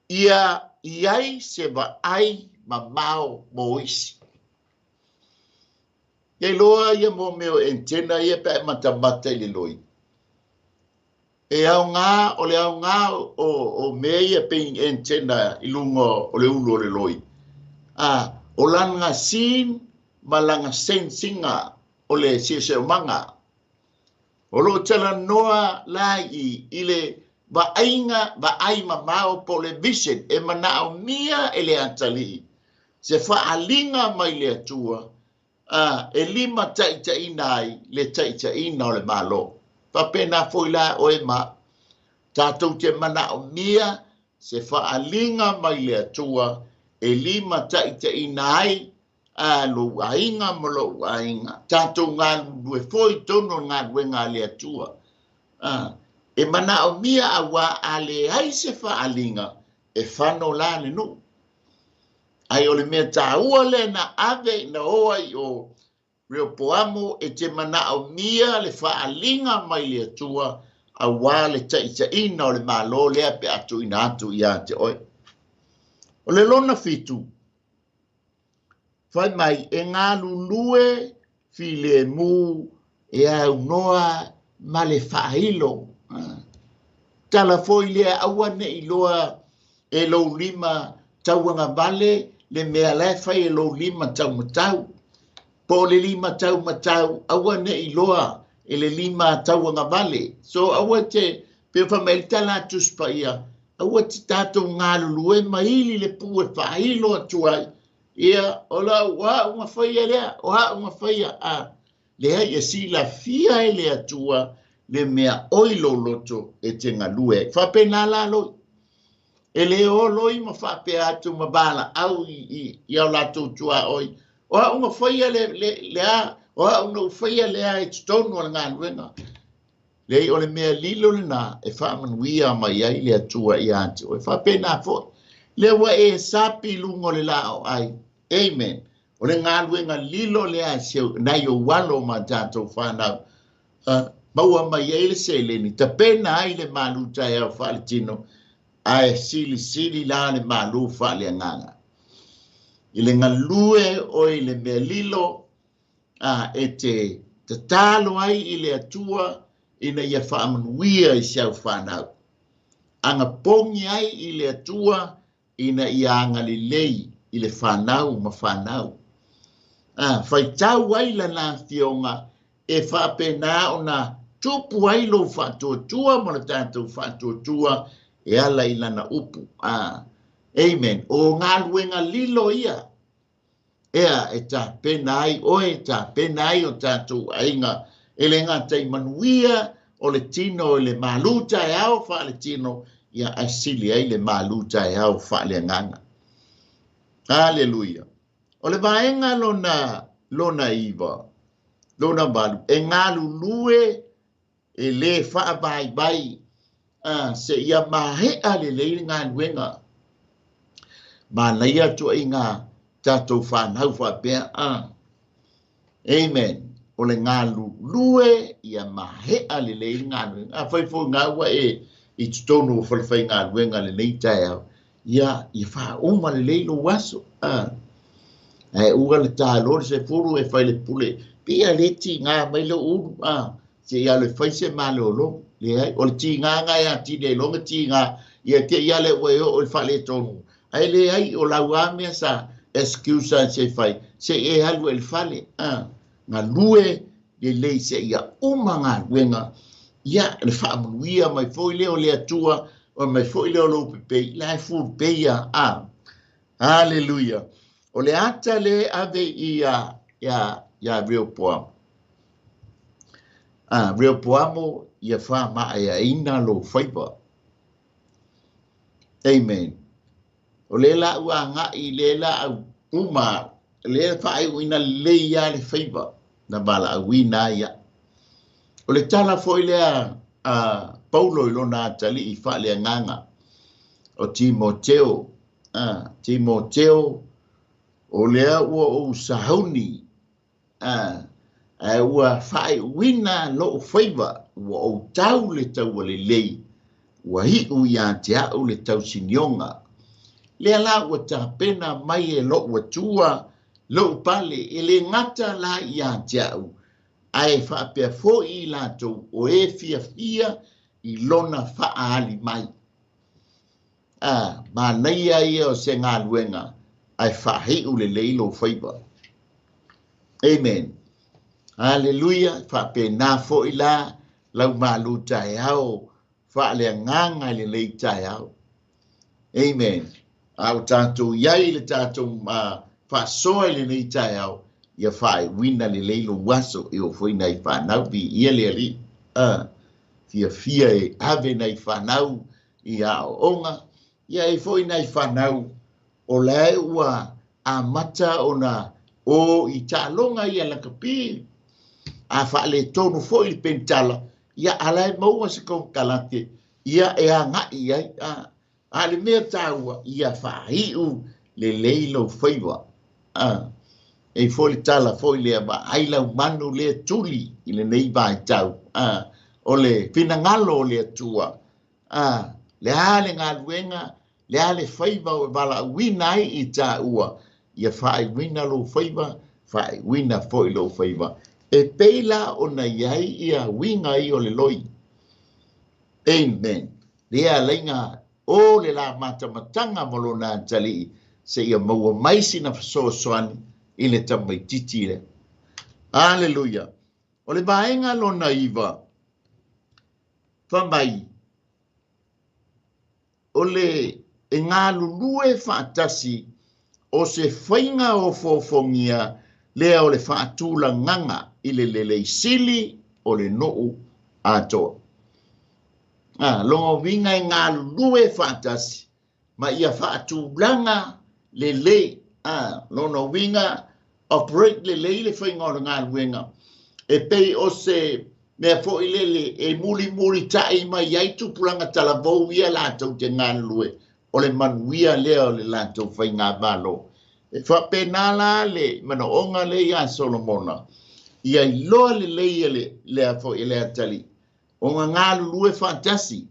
Ia iai se va ai ma mao mo isi. Ia loa ia mo meo entena ia pe matamata i le loi. E au ngā, o le au ngā o mea ia ping entena i lunga o le ulo le loi. O langa sin, ma langa sensinga o le sise manga. O lo tala noa lai i le vaainga, vaaima mao po le vision, e mana au mia e le atali. Se faalinga mai le atua, e lima taita inai, le taita ina o le malo. Papena foi la o e ma. Tātou te mana o mia, se faalinga mai le atua, e lima taita inai, lo ainga mo lo ainga. Tātou ngā lue foi tono ngā wenga le atua. E mana o mia awa ale ai se faalinga, e whano la le no. Ai o le mea tā ua le na ave na oa i o Rio Poamo e te mana o mia le faalinga mai le atua, a wā le 𝚟𝚑𝚙𝚢𝚑 o le mālo lea pe atu ina atu ia te oe. O le lona fitu, whai mai e ngā lulue fi le mū e au noa ma le whaahilo. Tala foi lea aua ne i loa e lo lima tauanga vale le mea le whai e lo lima tau matau. Po le lima tau matau aua ne i loa e le lima tauanga vale. So aua te pe whamailitala tuspa ia. Aua te tātou ngā lulue maili le pū e whaahilo atuai. Ia ola wa unga whaia lea, o ha unga whaia a. Lea ia sila fia e le atua le mea oilo loto e te ngalue. Whapena la loi. E le o loi ma whape atu ma bala au i au lato tua oi. O ha unga whaia lea, o ha unga whaia lea e tonu ala ngā nuenga. Lei o le mea lilo le nā e whamanuia mai ai le atua i ati. O e whapena fo. Le wa e sapi lungo le lao ai. Amen. O le ngā luenga lilo lea seo nai o walo ma tātou whanau. Maua mai ele se le ni ta pena ai le MALU TAEAO whaletino ai sili la le MALU whaleagaga. I le ngalue o i le mea lilo e te talo ai i le atua ina ia whaamanuia i siau whanau. Anga pongi ai i le atua ina ia angalilei i le whanau ma whanau. Whaitau ai la nā fionga e whapena o nā tupu ai lo whatotua mo na tātou whatotua e ala i lana upu. Amen. O ngā luenga lilo ia. Ea e tā pena ai, oe tā pena ai o tātou ainga. E le ngā tei manuia o le tino le MALU TAEAO wha le tino ia asili ai le MALU TAEAO wha le nganga. Hallelujah. O le vaenga lona iwa. Lona MALU. E ngā lulue e le wha bai. Se ia mahea le leile ngā luenga. Ma leia tu i ngā tātou whanau whapea. Amen. O le ngā lue ia mahea le leile ngā luenga. Whaifo ngā ua i tutono o whalawhai ngā luenga le nei TAEAO. Ia wha oma le leilo waso. E ua le tālore se furu e whai le pule. Pia le ti ngā mailo uru. Se ia le whaise mā le olo. O le ti ngā ngai a ti le longa ti ngā. Ia te ia le ue o le whale tonu. Ai le ai o lau amea sa excusa se whai. Se e halu e le whale. Ngā lue le lei se ia uma ngā luenga. Ia le whaamanuia mai foi leo le atua. O mai foi leo lo pepe. Lai furu peia. Hallelujah. O le ata le ave ia reo poa. Reo poamo ia wha maa ia ina lo whaipa. Amen. O le la ua ngai le la au uma. Le whae uina le ia le whaipa. Na bala au ina ia. O le tala foi lea Paulo ilona atali i wha lea nganga. O Timoteo. Timoteo. O lea ua o sahauni. Ua whae wina lo whaiva. Ua o tau le tau le lei. Ua hi uia te au le tau sinionga. Lea la ua ta pena mai e lo ua tua. Lo pale e le ngata la ia te au. Ai whaapea fo i lato o e fia i lona whaali mai. Ma neia ia o se ngā luenga. Ai whahi u le leilo whaiva. Amen. Hallelujah. Whape nā fo i la. Lau MALU TAEAO. Whaalea nganga le lei TAEAO. Amen. Au tātou iai le tātou whasoa le lei TAEAO. Ia whae wina le leilo waso e o whaina i whanau pi ia le ali. Fia e ave na i whanau i a onga. Ia e whaina i whanau o lai ua a mata o na o i tālonga ia la kapi. A whaale tonu fo i pentala. Ia alai maua se kong kalate. Ia e a ngai ai. A le mea tāua ia whahiu le leilo whaiwa. E foi tala foi le ba ai lau manu le tuli i le nei vai tau o le pinangalo o le atua. Le ale ngā luenga, le ale whaiva o wala wina ai I tā ua. Ia whae wina lo whaiva, whae wina fo I lo whaiva. E peila o na iai ia winga I o le loi. Amen. Lea lenga o le la matamatanga molo na tali se ia maua maisi na soani I le tamaititi le. Hallelujah. O le vaenga lo na iwa. Whamai. O le e ngā lulue whaatasi o se whainga o fofongia lea o le whaatula nganga I le lele sili o le noo atoa. Longo winga I ngā lulue whaatasi ma ia whaatulanga le lono winga operate le whainga o le ngā luenga. E pei o se mea fo I lele e muli tai mai iai tupulanga talavou ia lātou te ngā lue o le manuia lea o le lātou whainga valo. E whapenala le mana onga le ia Solomona. Ia I loa le leia lea fo I lea tali. O ngā lue fantasi.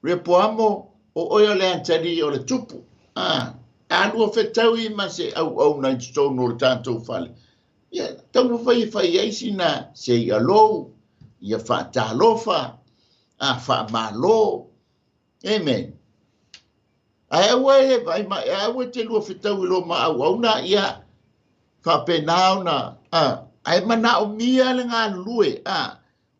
Repoamo o oia lea tali o le tupu. Alua whetau I ma se au na stono le tātou whale. Ia, tau whai eisi na se I alou, ia whaatalofa, whaamalo. Amen. Ai aua te lua whetau I lo ma au na ia whapenao na, ai mana o mia le ngā lue,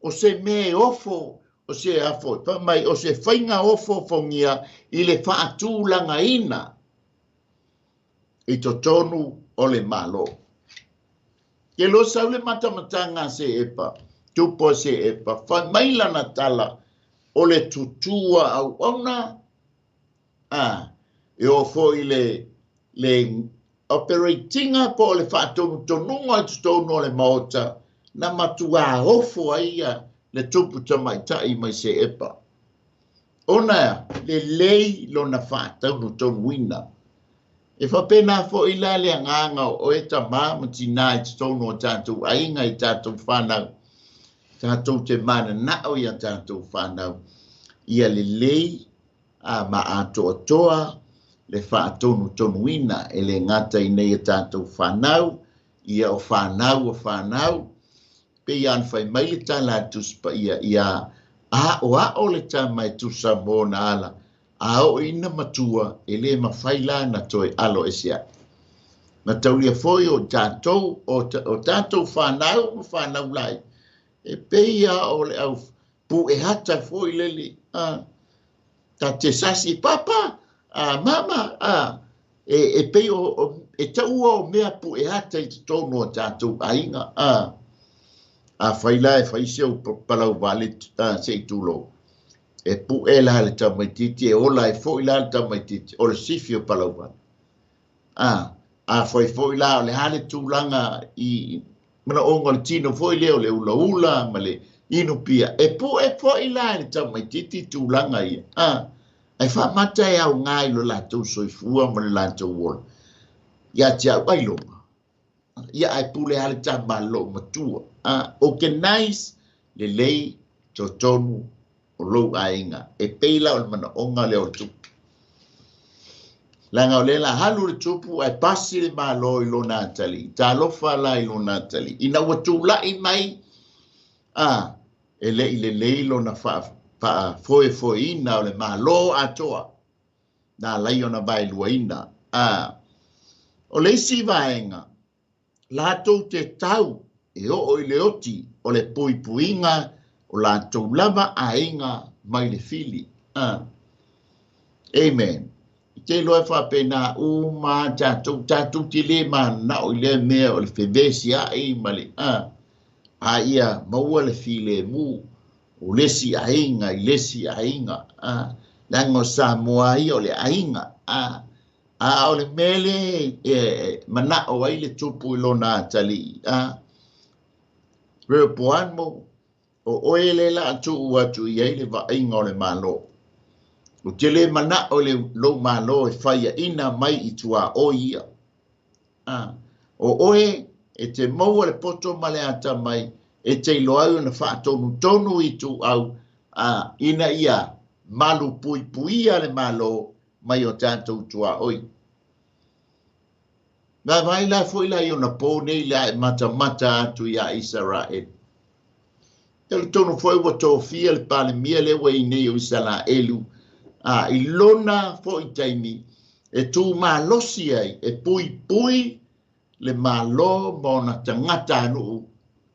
o se me ofo, o se afo, mai o se whainga ofo fongia I le whaatūlanga ina. I to tonu o le malo. Ke lo sau le matamatanga se epa, tupo se epa, whamaila na tala o le tutua au ona. E o fo I le operatinga po le whaatonu tonunga I tutono le maota, na matua ofo aia le tupu tamaitai mai se epa. Ona le lei lo na whaatonu tonuina. E whapena fo I la le nganga o e ta mama tina I tono o tātou ainga I tātou whanau. Tātou te mana nao I a tātou whanau. Ia le lei a ma atoa toa le whaatonu tonuina e le ngata I nei a tātou whanau. Ia o whanau. Pe ian whai mai le tā la tuspa ia o le tā mai tusa mō na ala. O ina matua e le mawhaila na toi alo e sia. Na tau ia foi o tātou whanau lai. E peia o le au pu e hata foi leli. Ta te sasi papa, mama, e pei e tau o mea pu e hata I tono o tātou ainga. Whaila e whaiseo palau wale se I tūlo. E pu e la le tamaititi, e ola e fo I la le tamaititi, o le sifi o palauwa. Fo I la o le hale tūlanga I mana onga le tino fo I leo le ula ma le inu pia. E pu e fo I la le tamaititi tūlanga I. Ai wha mata e au ngai lo la tau soifua ma le la tau wola. Ia te au ailonga. Ia ai pu le hale tamalo matua. Organize le lei totonu o lou ainga, e peila o le mana onga leo le tupu. Langa o lela halu le tupu, ai pasi le malo I lo nātali, tā lofa la I lo nātali. Ina watu lai mai, e le leilo na foe ina o le malo atoa, na lai o na vai lua ina. O le si vaenga, lātou te tau, e o I le oti, o le puipuinga, o la tau lava ainga mai le fili. Amen. Te loe whapena ma tātou te le na o le mea o le whewesi ai male. Ia maua le file mu o lesi ainga I lesi ainga. Lango Samoa I o le ainga. O le mele mana o ai le tupu I lona tali. Repoan mo. O oele la atu watu I le va inga o le malo. O te le mana o le lo malo e whaia ina mai I tua o ia. O oe e te maua le poto male ata mai e te loau na whaatonu I tu au ina ia malu puia le malo mai o tātou tua oi. Nā vai la fo ila I ona pō nei la e mata atu ia Israel. Tele tonu foi wa tōwhia le pale mia le wei nei o Israelu. I lona fo I taimi e tū malosi ai e pui le malo mo na tangata anu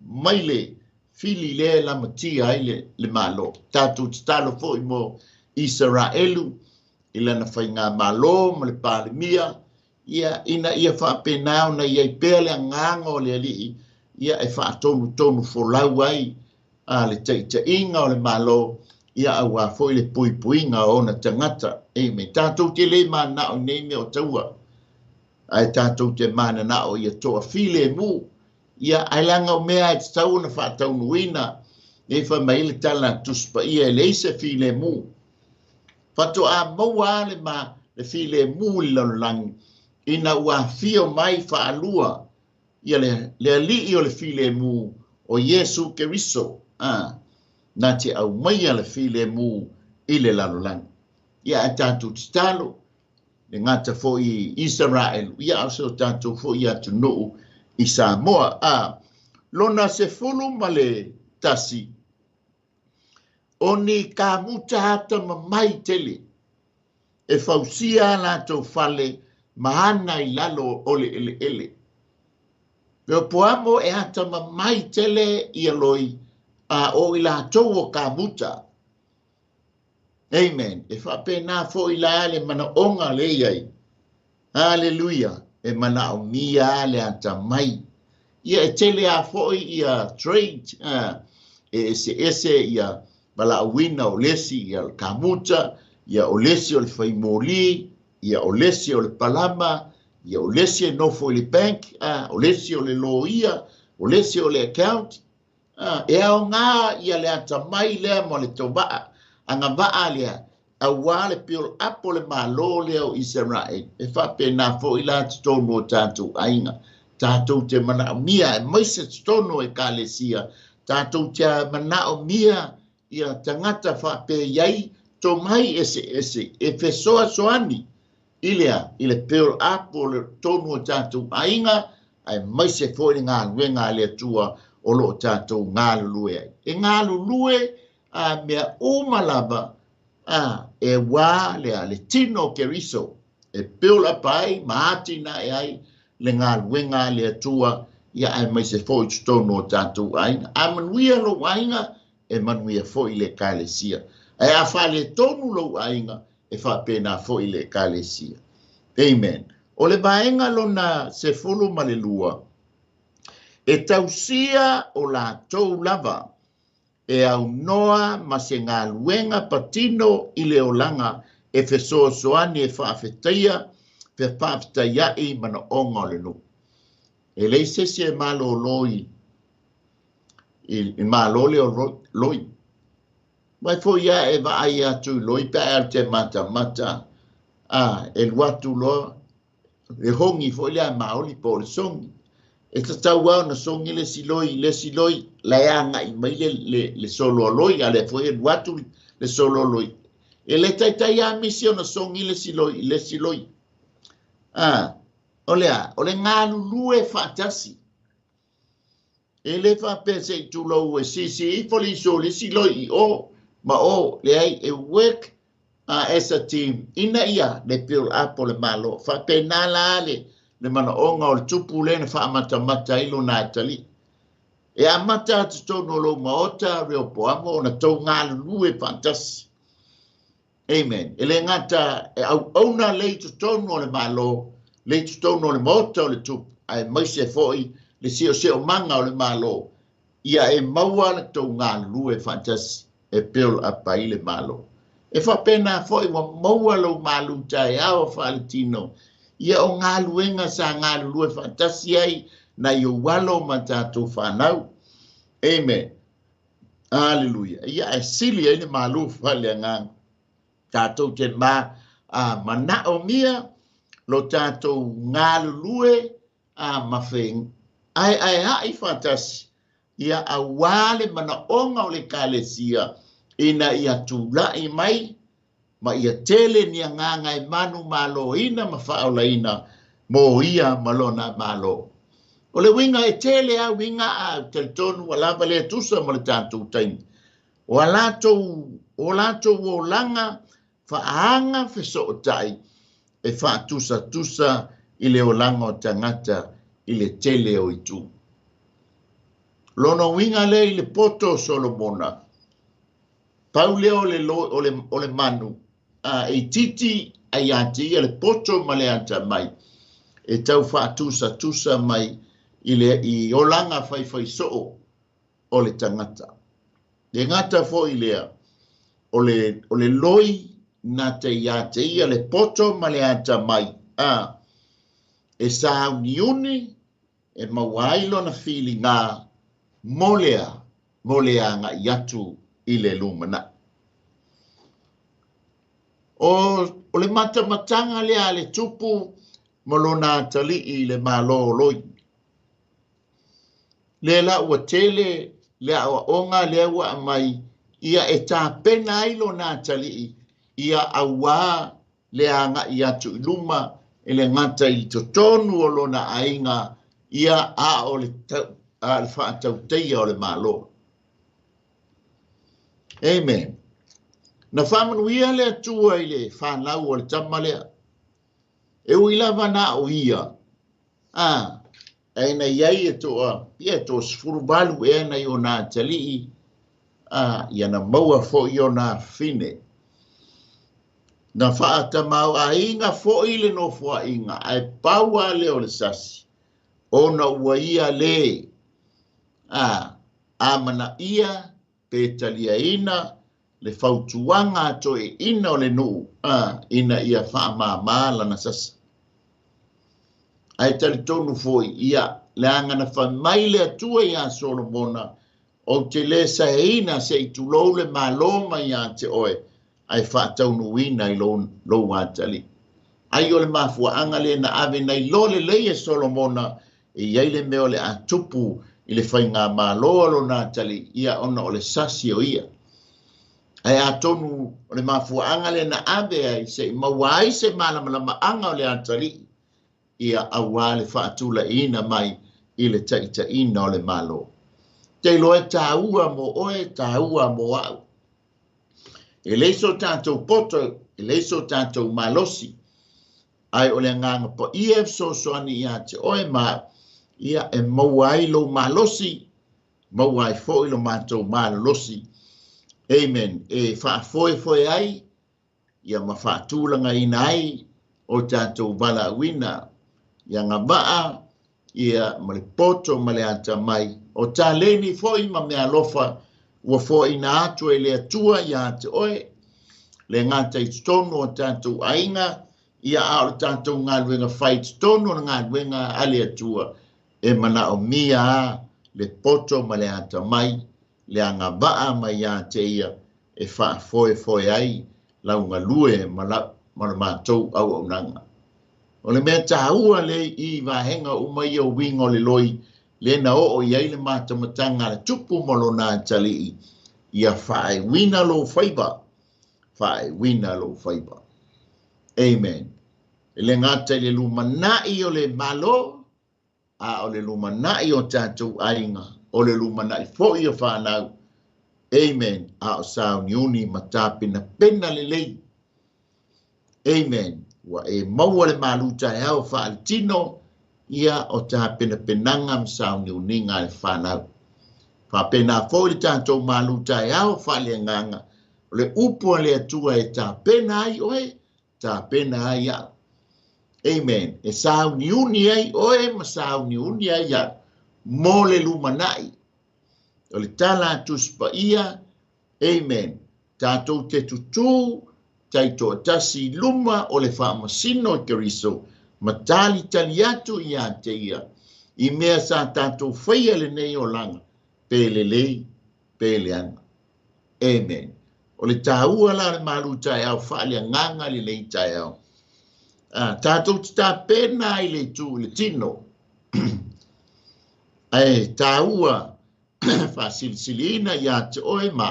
mai le fili le la matia ai le malo. Tātou talo fo I mo Israelu ila na whai ngā malo ma le pale mia ia ina ia whapenao na ia I pēle a ngango le ali ia e whaatonu fo lau ai le inga o le malo ia au a foi le puinga o na tangata e me tātou te le mana o nei me o taua ai tātou te mana na o ia toa file mu ia ailanga o mea e tau na whaataunuina e wha mai le tala tuspa ia le se file mu whato a maua le ma le file mu langi ina ua fio mai whaalua ia le ali o le file mu o Yesu Keriso na te au mai le file mu I le lalolangi. Ia e tātou titalo, le ngata fo I Israel, ia au seo tātou fo I atu nuu I Samoa. Lona se fulu ma le tasi, o ni ka muta hata mamai tele, e fausia lātou fale mahana I lalo ole ele. Peo poamo e hata mamai tele I aloi, o ila tō ka muta. Amen. E whapena fo ila le mana onga le iai. Hallelujah. E mana o mia le ata mai. Ia e tele a fo ia trade. E ese ia bala wina o lesi ia ka muta. Ia o lesi o le whaimoli. Ia o lesi o le palama. Ia o lesi e nofo I le bank. O lesi o le loia. O lesi o le account. E au ngā ia le ata mai lea mo le tōbaa, anga baa lea, a wale pio apo le malo lea o Israel, e whapena fo ila titono o tātou ainga, tātou te mana o mia, e maise titono e kālesia, tātou te mana o mia, ia tangata whape iai, tō mai ese, e whesoa soani, ile pio apo le tono o tātou ainga, ai maise fo i ngā luenga lea tua, o lo tātou ngā lulue ai. E ngā lulue mea umalaba e wā le tino Keriso e pila pai maati na e ai le ngā luenga le tua ia ai mai se foi tutono o tātou ainga. A manuia lo ainga e manuia foi le kālesia. E a whale tonu lo ainga e whapena foi le kālesia. Amen. O le vaenga lo na se fulu ma le lua. E tausia o la tau lava, e au noa ma se ngā luenga patino I le olanga e whesoasoani e whaafetaia I mana onga o le nu. E leise se malo loi, I malo le o loi. Mai fo ia e va ai atu loi pe al te mata, e luatu loa, e hongi fo ia maoli po le songi. E ta tau na songi le siloi, la anga I mai le solo loi, a le foi watu le solo loi. E le tai a misio na songi le siloi. O le ngā lulue whaatasi. E le whapese I tulo e sisi I foli so le siloi o, ma o le ai e work as a team. Ina ia le pil apo le malo, whapena la le mana onga o le tupu le na whaamata ilo nā tali. E a mata atu tono lo maota reo poamo na tau ngā lulue fantasi. Amen. E le ngata e au na leitu tono o le malo, leitu tono o le maota o le tupu, ai maise foi le seo manga o le malo, ia e maua na tau ngā lulue fantasi e pil apa I le malo. E whapena foi wa maua lo malu TAEAO whaletino, ia o ngā luenga sa ngā lulue fantasi ai na I o walo ma tātou whanau. Amen. Hallelujah. Ia e sili ai ni MALU whale ngā tātou te mana o mia lo tātou ngā lulue ma wheng. Ai fantasi ia awale mana onga o le kalesia ina ia tula'i mai ma ia tele ni nganga e manu malo ina ma fa'aolaina mo ia malona malo. O le winga e tele a winga a teltonu wa lava le tusa ma le tātou taimi. O lato o langa fa'aanga feso o tai e tusa i le o langa o tangata i le tele o itu. Lono winga le i le poto Solomona. Pau leo o le manu. E titi ai ati i le poto ma le ata mai. E tau tusa mai i o langa fai so o le tangata. Le ngata fo i lea. O le loi na te iate ia le poto ma le ata mai. E sa uniuni e mawailo na fili ngā molea ngā iatu i le lumana. O le matamatanga lea le tupu malona tali i le malo loi. Le la ua tele le awa onga le ua mai ia e tā pena ilo nā tali ia awa le anga i atu i luma e le ngata i totonu o lona ainga ia a o le Faataoto o le malo. Amen. Na whamanuia le atua i le whanau o le tamalea. E uilava na o ia. E na iai e toa, ia toa sfurubalu e na i o nā talii. Ia na maua fo i o nā fine. Na whaatamau a inga fo i le no fo a inga. Ai paua le o le sasi. O na ua ia le. Amana ia pe talia ina le fautuanga to e ina o le nuu. Ina ia whaamamala na sasa. Ai tali tonu foi ia le angana whamai le atua ia Solomona o te le saheina se i tulou le maloma ia te oe ai whaataunuina i lo atali. Ai o le mafuaanga le na ave nei lo le leie Solomona e iai le meo le atupu i le whainga maloa lo nā tali ia ona o le sasi o ia. Ai atonu o le mafuaanga le na ave ai se mawai se malamalama anga o le atali ia awale whaatula ina mai i le taitaina o le malo. Te loe tāua mo oe, tāua mo au. E leiso tātou poto, e leiso tātou malosi. Ai o le nganga po ia soani ia te oe ma ia e mauai lo malosi, mauai foi lo mātou malosi. Amen. E whaafoe ai, ia ma whaatulanga ina ai o tātou wala wina. Ia ngā maa, ia ma le poto ma le ata mai. O tā leni foi ma mea lofa, ua foi na atu e le atua ia te oe. Le ngāta i tonu o tātou ainga, ia ao tātou ngā luenga whai tonu o ngā luenga ale atua. E mana o mia a le poto ma le ata mai, le anga maa ma ia te ia, e wha foe ai, launga lue ma le mātou au au nanga. O le mea tāua le i wahenga umai o wingo le loi, le na o iai le mātamatanga le tupu molo nā tali ia whae wina lo whaiba. Whae wina lo whaiba. Amen. E le ngata le lumanai o le malo, o le lumanai o tātou ainga, o le lumanai foi o whanau. Amen. O sao niuni matapina pena le lei. Amen. Wa e maua le MALU TAEAO fa'alitino ia o tā pena penanga msau ni uninga le whanau. Whapena fo le tātou MALU TAEAO fa'aleagaga o le upu le atua e tā pena ai oe, tā pena ai au. Amen. E sau ni uni ai oe ma sau ni uni ai au. Mo le lumanai. O le tala tuspa ia. Amen. Tātou te tutu. Taito atasi luma o le whaamasino i Keriso, matali tali atu i a te ia, i mea sa tātou whaia le nei o langa, pele lei, pele anga. Amen. O le tāua la le MALU TAEAO, whaaleagaga le lei TAEAO. Tātou tā pena i le tū, le tino. Tāua, whāsilisiliina ia te oe ma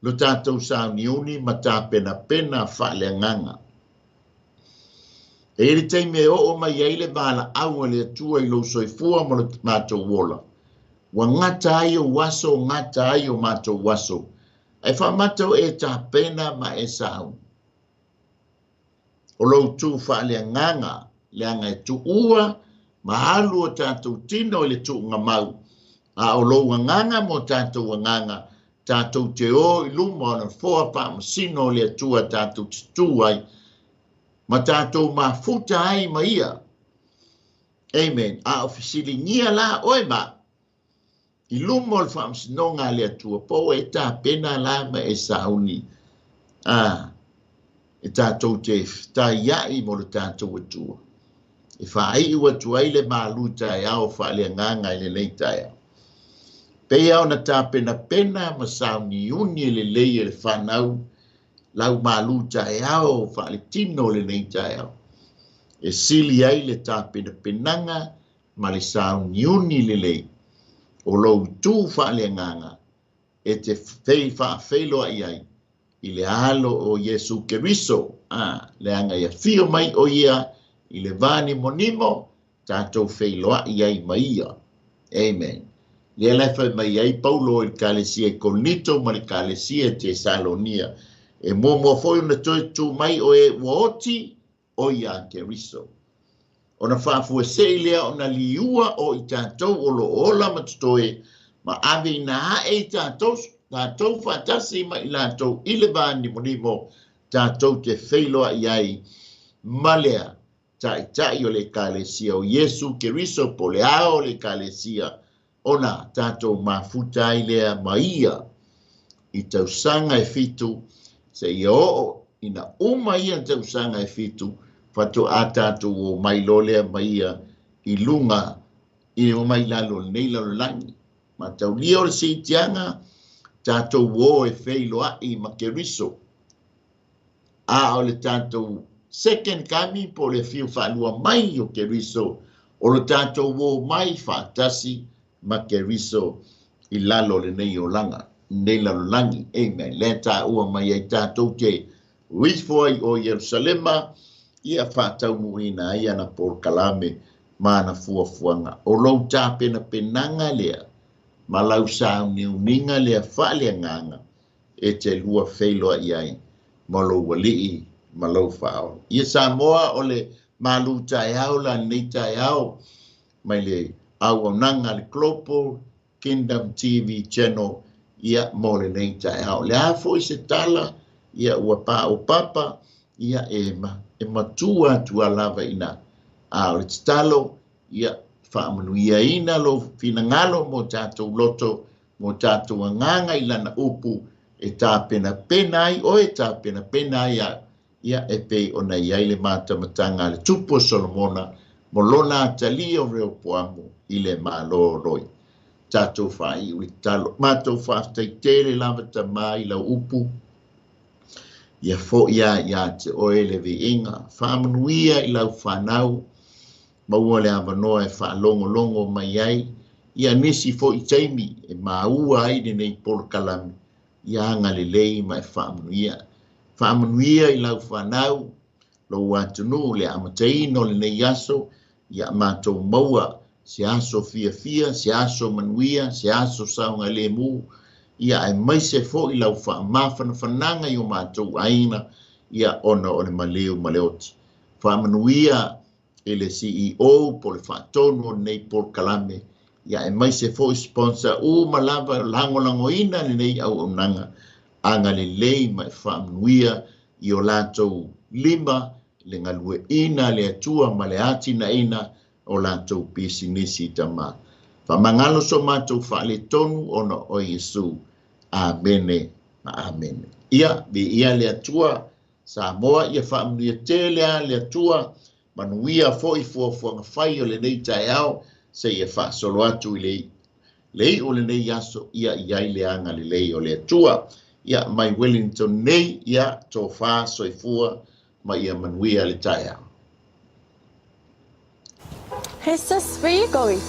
lo tātou sauniuni ma tā pena whaaleagaga. E ere teime o mai eile wala aua le atua I lo soifua mo le mātou wola. Wa ngata ai o waso, ngata ai o mātou waso. E whamatau e tā pena ma e sau. O lo tū whaaleagaga, leanga e tu ua, ma halu o tātou tino le tu ngamau. A o lo nganga mo tātou nganga, tātou te o I luma o na foa pa masino le atua tātou tuai. Ma tātou mafuta ai ma ia. Amen. A ofisili ngia la oe ma. I lumo le whaamsinonga le atua po e tā pena la ma e sauni. E tātou te taiai mo le tātou atua. E whaai ua tuai le MALU TAEAO FAALEAGAGA I le nei TAEAO. Pea o na tā pena ma sauni uni le lei e le whanau. Lau MALU TAEAO whaaletino le nei TAEAO. E sili ai le tā penanga ma le sauni uni le lei. O lou tū whaaleagaga e te whaafelo ai I le alo o Yesu Keriso. Le anga ia fio mai o ia I le vani monimo tātou whailoa ai mai ia. Amen. Le lefa mai ai Paulo I kalesia Korinto ma le kalesia Tesalonia. E mo foi na tu mai o e woti o ia Keriso. Ona whaafu e seilea o na liua o I tātou o lo ola matutoe ma ave na hae tātou whatasi ma I lātou I le vani monimo tātou te whailoa ai malea tai o le kalesia o Yesu Keriso po le ao le kalesia ona tātou mafuta ai lea maia I tausanga e fitu se I o ina uma ia tausanga e fitu Fato atatu o mai lolea maia I lunga I o mai lalo nei lalo langi. Ma tau lia o le seitianga tātou o e whailoa I ma Keriso. A o le tātou second coming po le fiu whalua mai o Keriso. O le tātou o mai whaatasi ma Keriso I lalo le nei o langa. Nei lalo langi. Amen. Le tā ua mai ai tātou te wifoi o Yerusalema. Ia whātau muina ia na por kalame mana fuafuanga. O lau tā penanga lea, ma lau sāu niuninga lea whaaleagaga e te lua whailoa iai, ma lau walii, ma lau whao. Ia Samoa o le MALU TAEAO la nei TAEAO, mai le au nanga le Global Kingdom TV channel, ia mo le nei TAEAO. Le hafo I se tala, ia ua pā o papa, ia e matua tua lava ina a o le talo ia whaamanuia ina lo finangalo mo tātou loto mo tātou nganga I lana upu e tā pena ai o e tā pena ai ia e pei o nei ai le mātamatanga le tupo Solomona mo lona tali o reo poamu I le mālo roi tātou whai ui talo mātou whaftai tere lava tamai la upu ia fo ia te oe le viinga. Whaamanuia I lau whanau. Maua le avanoa e whaalongo mai ai. Ia nisi fo I taimi e maua ai nei por kalami. Ia anga le lei mai whaamanuia. Whaamanuia I lau whanau. Lo watunu le amataino le nei aso. Ia mātou maua. Se aso fia. Se aso manuia. Se aso saunga le mu. Ia e mai se fo I lau whananga I o mātou aina ia ona o le maleoti. Whaamanuia e le CEO po le whaatono nei por kalame. Ia e mai se fo I sponsor o malava langolangoina nei au nanga. Anga le lei mai whaamanuia I o lātou lima le ngalue ina le atua ma le atina ina o lātou pisinisi tama. Whamangalo so mātou whaale tonu ona o Yesu. Amene, amene. Ia, be ia le atua, Samoa ia whaamanuia te le atua, manuia fo I fuafuanga whai o le nei TAEAO, se ia whaasolo atu I lei o le nei aso, ia iai le anga le lei o le atua, ia mai Wellington nei, ia tō wha soifua, ma ia manuia le TAEAO. Hey sis, where are you going?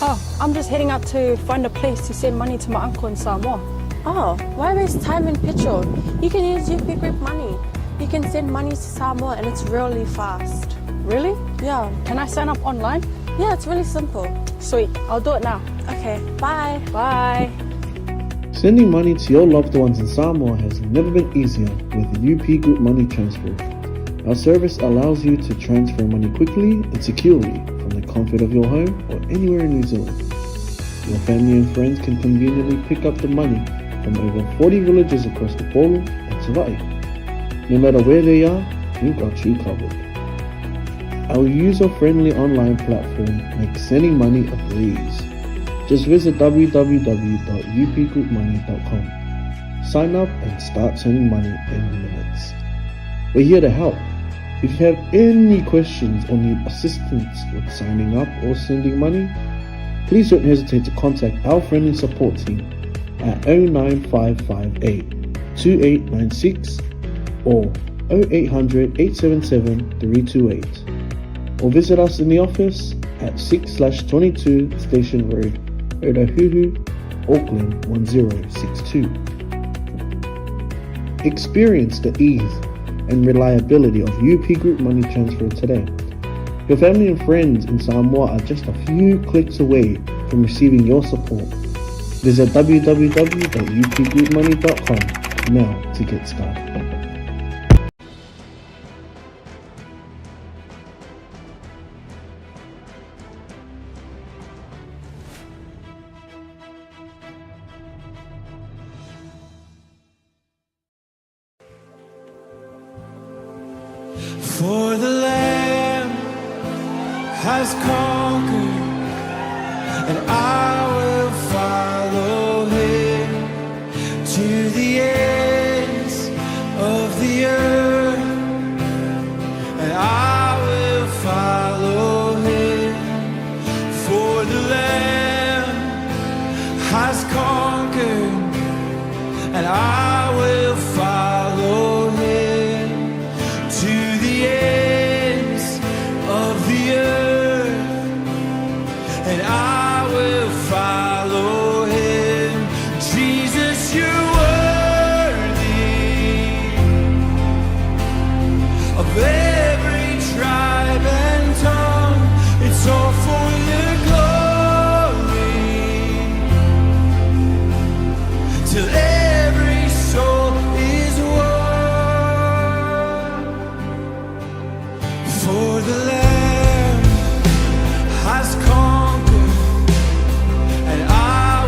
Oh, I'm just heading out to find a place to send money to my uncle in Samoa. Oh, why waste time in petrol? You can use UP Group Money. You can send money to Samoa and it's really fast. Really? Yeah. Can I sign up online? Yeah, it's really simple. Sweet, I'll do it now. Okay, bye. Bye. Sending money to your loved ones in Samoa has never been easier with UP Group Money Transfer. Our service allows you to transfer money quickly and securely from the comfort of your home or anywhere in New Zealand. Your family and friends can conveniently pick up the money from over 40 villages across the Polu and 𝚟𝚑𝚍𝚑. No matter where they are, we've got you covered. Our user-friendly online platform makes sending money a breeze. Just visit www.upgroupmoney.com. Sign up and start sending money in minutes. We're here to help. If you have any questions or need assistance with signing up or sending money, please don't hesitate to contact our friendly support team at 09558 2896 or 0800 877 328, or visit us in the office at 6/22 Station Road, 𝚟𝚑𝚙𝚎𝚘, Auckland 1062. Experience the ease and reliability of UP Group Money Transfer today. Your family and friends in Samoa are just a few clicks away from receiving your support. Visit www.upgroupmoney.com now to get started. For the Lamb has conquered, and I will follow him to the ends of the earth, and I will follow him. For the Lamb has conquered, and I will follow him to the ends of the earth, and I will follow him. Jesus, you're worthy of every tribe and tongue. It's all for your glory, till every soul is won. For the Lamb has conquered, and I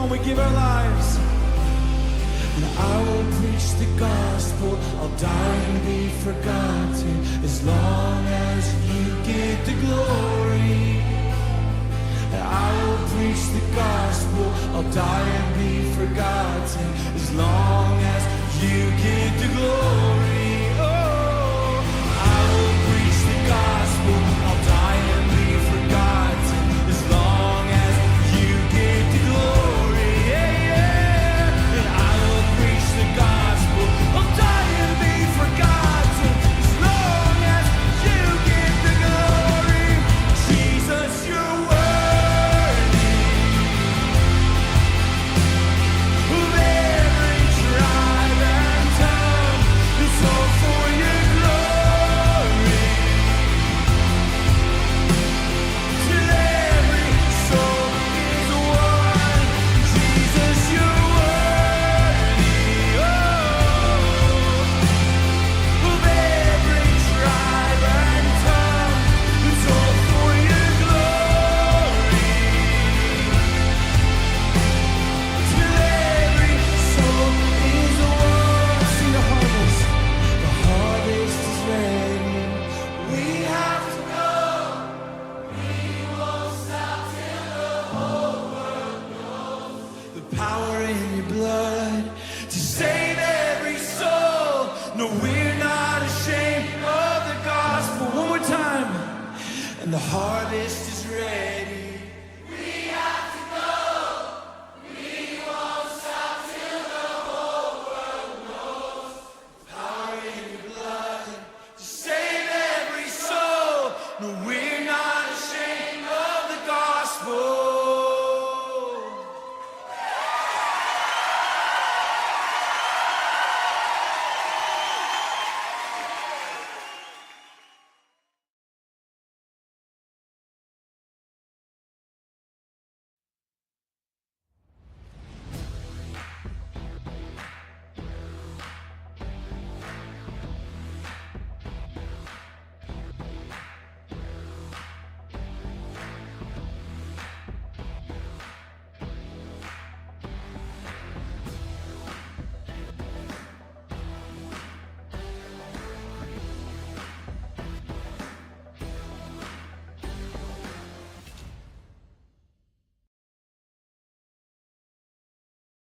on, we give our lives. And I will preach the gospel, I'll die and be forgotten, as long as you get the glory. And I will preach the gospel, I'll die and be forgotten, as long as you get the glory. Oh, I will preach the gospel, I'll die and be forgotten, as long as you get the glory. Yeah, yeah. And I will preach the gospel, I'll die and be forgotten, as long as you get the glory. Jesus, you're worthy of every tribe and tongue. It's all for your glory. Till every soul is one. Jesus, you're worthy, of every tribe and tongue. It's all for your glory. Till every soul is one. See the harvest. The harvest is ready. We have to go. We won't stop till the whole world knows the power in your blood to save every soul. No, we're not ashamed of the gospel. One more time. And the harvest